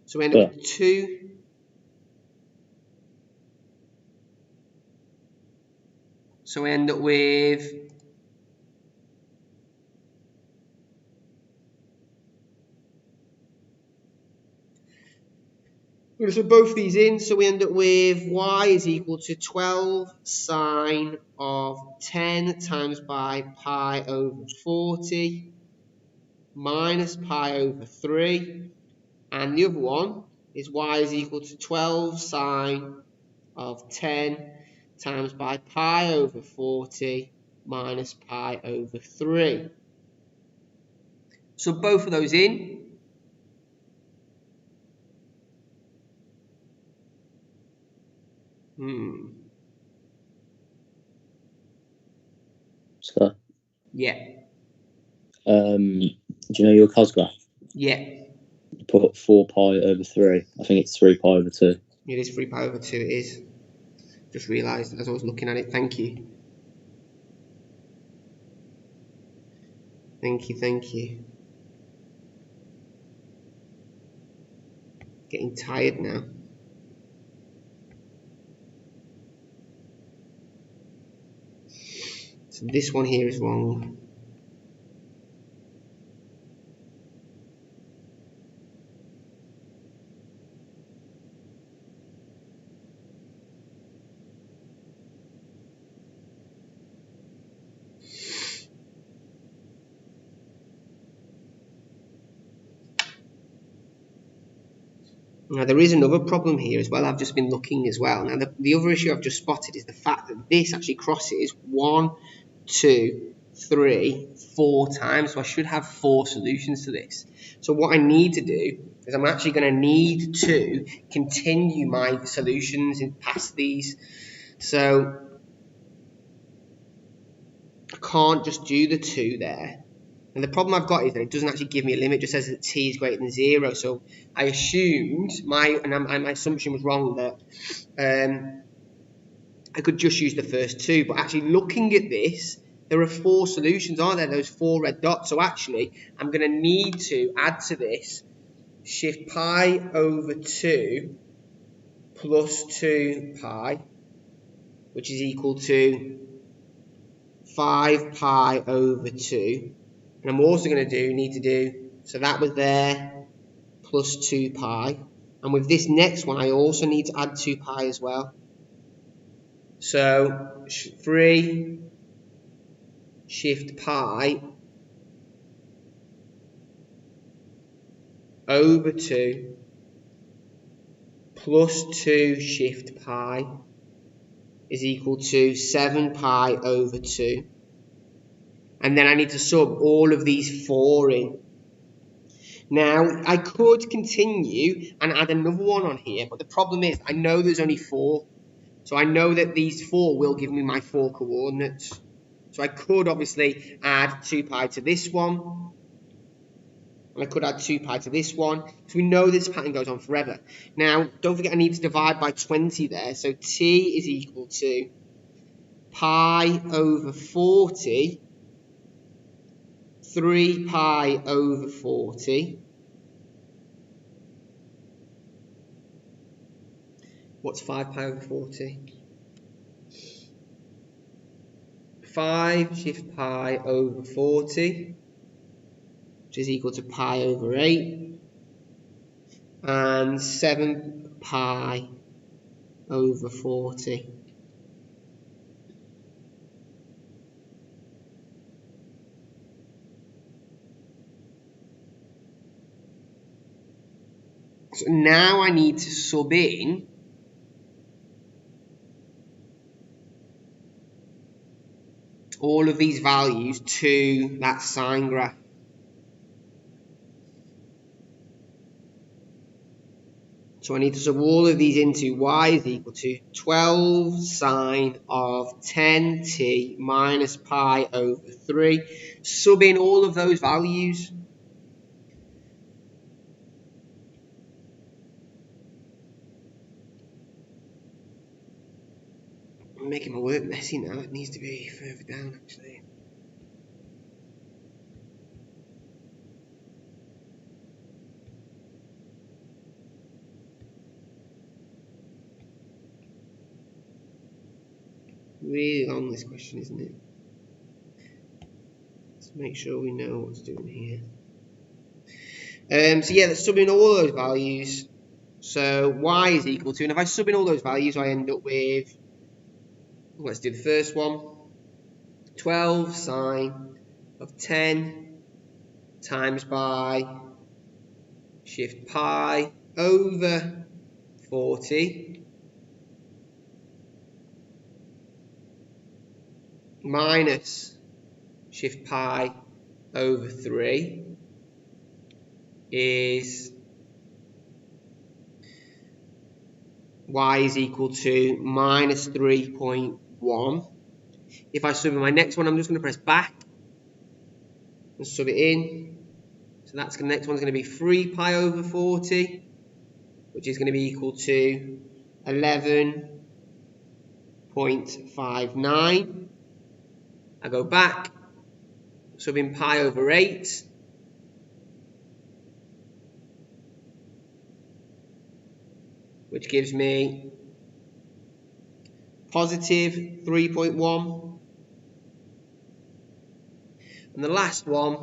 So we end up with 2. So we end up with we're going to put both these in, so we end up with y is equal to 12 sine of 10 times by pi over 40 minus pi over 3, and the other one is y is equal to 12 sine of 10 times by pi over 40 minus pi over 3. So both of those in. So, yeah. Do you know your cos graph? Yeah. Put 4 pi over 3. I think it's 3 pi over 2. It is 3 pi over 2, it is. Just realised as I was looking at it. Thank you. Thank you. Getting tired now. So this one here is wrong. Now there is another problem here as well. I've just been looking as well. Now the other issue I've just spotted is the fact that this actually crosses 1, 2, 3, 4 times. So I should have 4 solutions to this. So what I need to do is I'm actually going to need to continue my solutions past these. So I can't just do the 2 there. And the problem I've got is that it doesn't actually give me a limit. It just says that t is greater than 0. So I assumed my assumption was wrong that I could just use the first 2. But actually looking at this, there are 4 solutions, aren't there? Those 4 red dots. So actually, I'm going to need to add to this shift pi over 2 plus 2 pi, which is equal to 5 pi over 2. And I'm also going to need to do, so that was there, plus 2 pi. And with this next one, I also need to add 2 pi as well. So 3 shift pi over 2 plus 2 shift pi is equal to 7 pi over 2. And then I need to sub all of these 4 in. Now, I could continue and add another one on here, but the problem is I know there's only 4. So I know that these 4 will give me my 4 coordinates. So I could obviously add 2 pi to this one. And I could add 2 pi to this one. So we know this pattern goes on forever. Now, don't forget I need to divide by 20 there. So t is equal to pi over 40, 3 pi over 40. What's 5 pi over 40? 5 shift pi over 40, which is equal to pi over 8, and 7 pi over 40. So now I need to sub in all of these values to that sine graph. So I need to sub all of these into y is equal to 12 sine of 10t minus pi over 3. Sub in all of those values. I'm making my work messy now. It needs to be further down actually. Really long this question, isn't it? Let's make sure we know what's doing here. So yeah, let's sub in all those values. So y is equal to, and if I sub in all those values, I end up with, let's do the first one, 12 sine of 10 times by shift pi over 40 minus shift pi over 3 is y is equal to minus 3.1. If I sub in my next one, I'm just going to press back and sub it in. So that's the next one's going to be 3 pi over 40, which is going to be equal to 11.59. I go back, sub in pi over 8, which gives me positive 3.1. And the last one,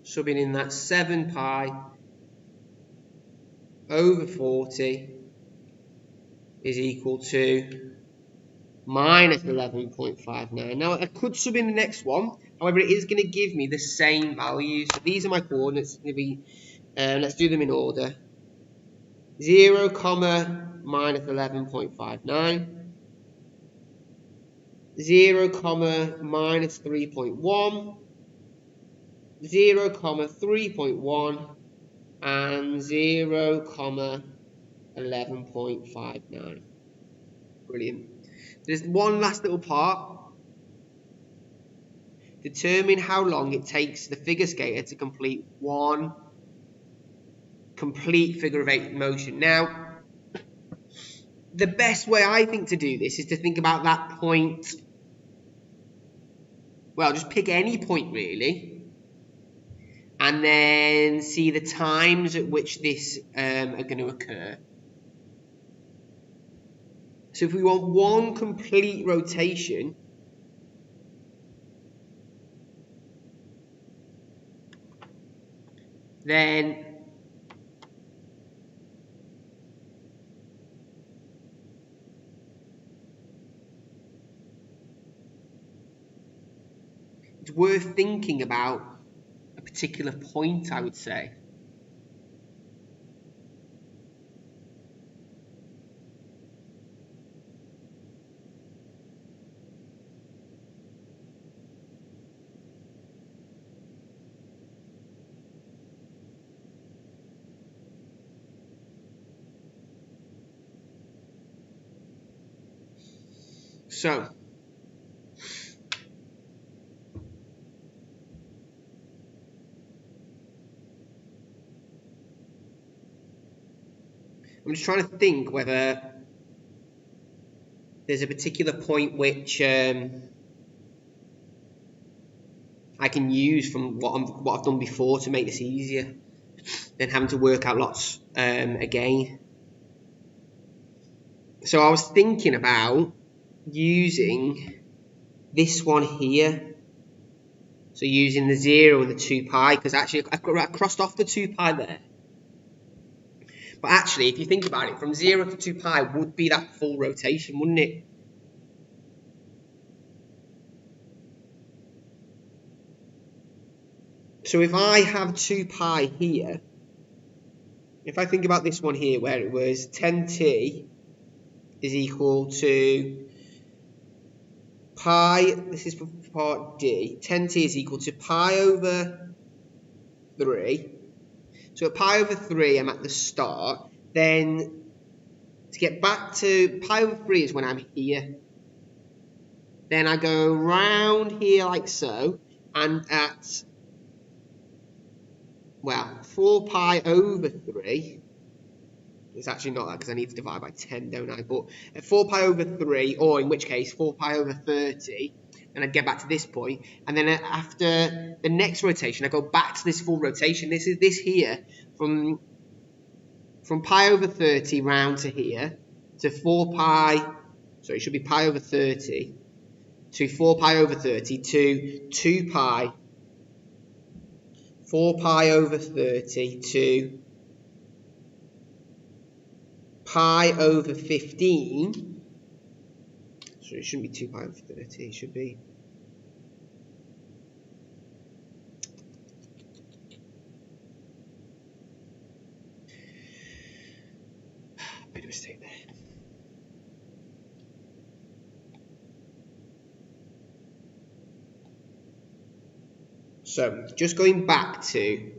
subbing in that 7 pi over 40 is equal to minus 11.59. Now I could sub in the next one, however it is going to give me the same values. So these are my coordinates. It's going to be, let's do them in order. 0, minus 11.59, 0, minus 3.1, 0, 3.1, and 0, 11.59. Brilliant. There's one last little part. Determine how long it takes the figure skater to complete one complete figure of 8 motion. Now, the best way I think to do this is to think about that point. Well, just pick any point really, and then see the times at which this are going to occur. So if we want one complete rotation, then it's worth thinking about a particular point, I would say. So I'm just trying to think whether there's a particular point which I can use from what I've done before to make this easier than having to work out lots again. So I was thinking about using this one here. So using the 0 and the 2 pi, because actually I crossed off the 2 pi there. But actually, if you think about it, from 0 to 2 pi would be that full rotation, wouldn't it? So if I have 2 pi here, if I think about this one here where it was 10t is equal to pi, this is for part D, 10t is equal to pi over 3. So at pi over 3 I'm at the start, then to get back to pi over 3 is when I'm here. Then I go round here like so, and at, well, 4 pi over 3, it's actually not that because I need to divide by 10, don't I? But at 4 pi over 3, or in which case 4 pi over 30, then I'd get back to this point. And then after the next rotation, I go back to this full rotation. This is this here, from pi over 30 round to here, to 4 pi, sorry, it should be pi over 30, to 4 pi over 30, to 2 pi, 4 pi over 30, to pi over 15, so it shouldn't be 2 pi over 30, it should be, made a mistake there. So just going back to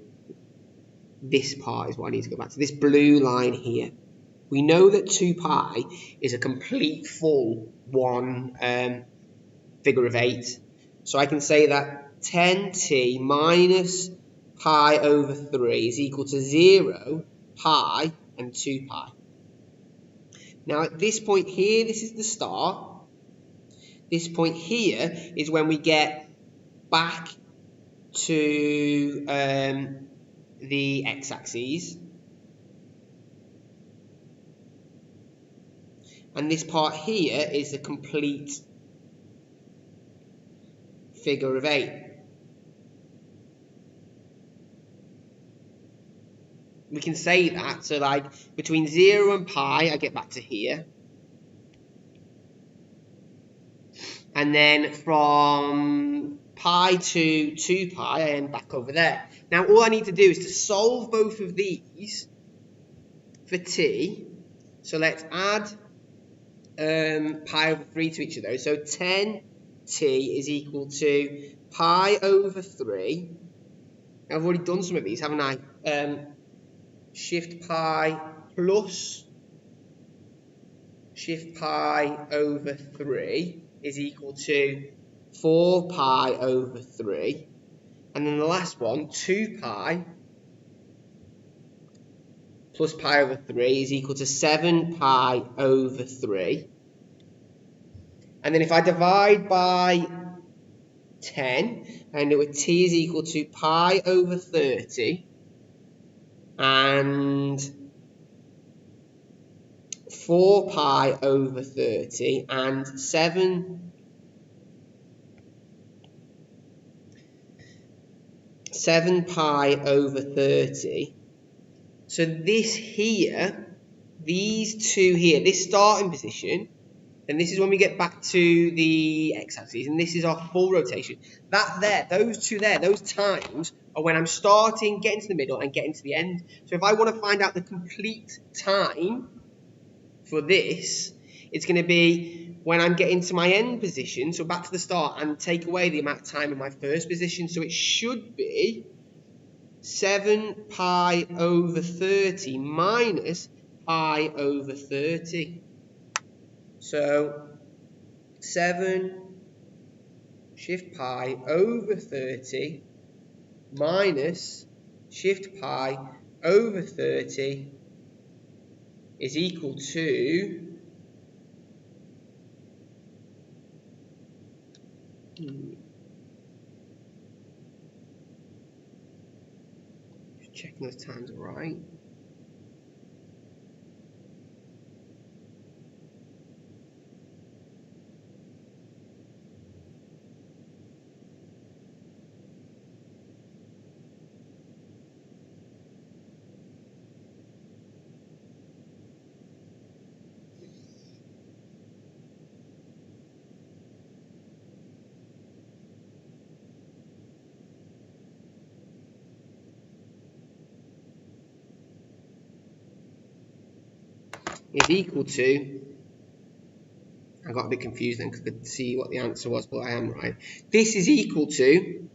this part is what I need to go back to, this blue line here. We know that 2 pi is a complete full one figure of 8. So I can say that 10t minus pi over 3 is equal to 0, pi, and 2 pi. Now at this point here, this is the start. This point here is when we get back to the x-axis. And this part here is the complete figure of 8. We can say that, so like between 0 and pi, I get back to here. And then from pi to 2 pi, I end back over there. Now all I need to do is to solve both of these for t. So let's add pi over 3 to each of those. So 10t is equal to pi over 3. Now, I've already done some of these, haven't I? Shift pi plus shift pi over 3 is equal to 4 pi over 3. And then the last one, 2 pi plus pi over 3 is equal to 7 pi over 3. And then if I divide by 10, I know that t is equal to pi over 30 and 4 pi over 30 and 7 pi over 30. So this here, these two here, this starting position, and this is when we get back to the x-axis, and this is our full rotation. That there, those two there, those times are when I'm starting, getting to the middle, and getting to the end. So if I want to find out the complete time for this, it's going to be when I'm getting to my end position, so back to the start, and take away the amount of time in my first position. So it should be 7 pi over 30 minus pi over 30. So 7 shift pi over 30 minus shift pi over 30 is equal to just checking those times are right. Is equal to, I got a bit confused then because I could see what the answer was, but I am right. This is equal to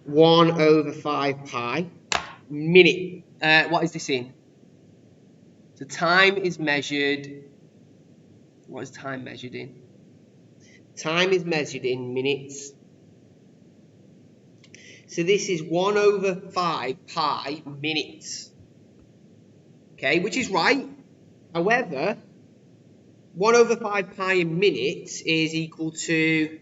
1 over 5 pi minute. What is this in? So time is measured. What is time measured in? Time is measured in minutes. So this is 1 over 5 pi minutes. Okay, which is right. However, 1 over 5 pi in minutes is equal to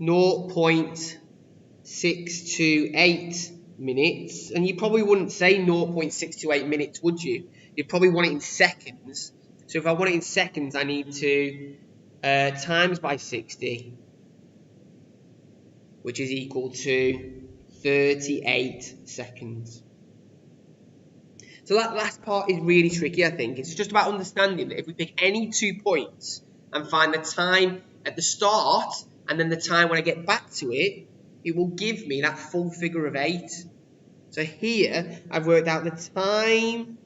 0.628 minutes. And you probably wouldn't say 0.628 minutes, would you? You'd probably want it in seconds. So if I want it in seconds, I need to times by 60, which is equal to 38 seconds. So that last part is really tricky, I think. It's just about understanding that if we pick any 2 points and find the time at the start and then the time when I get back to it, it will give me that full figure of 8. So here, I've worked out the time.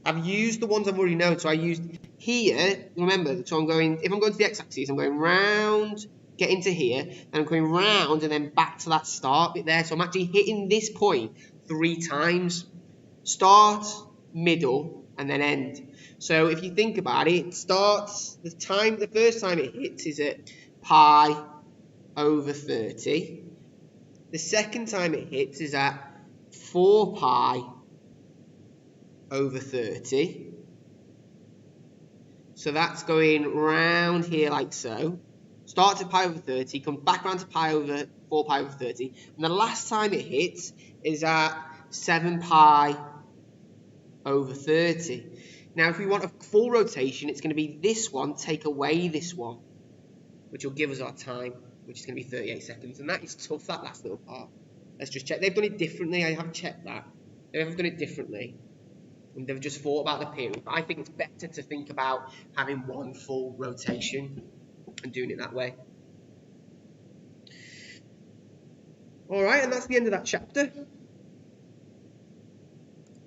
I've used the ones I've already known. So I used here, remember, so I'm going, if I'm going to the x-axis, I'm going round, getting to here, and I'm going round and then back to that start bit there. So I'm actually hitting this point 3 times. Start, middle, and then end. So if you think about it, it starts, the first time it hits is at pi over 30. The second time it hits is at 4 pi over 30. So that's going round here like so. Starts at pi over 30, comes back around to 4 pi over 30. And the last time it hits is at 7 pi over 30. Now, if we want a full rotation, it's going to be this one, take away this one, which will give us our time, which is going to be 38 seconds. And that is tough, that last little part. Let's just check. They've done it differently. I have checked that. They've done it differently. And they've just thought about the period. But I think it's better to think about having one full rotation and doing it that way. All right, and that's the end of that chapter.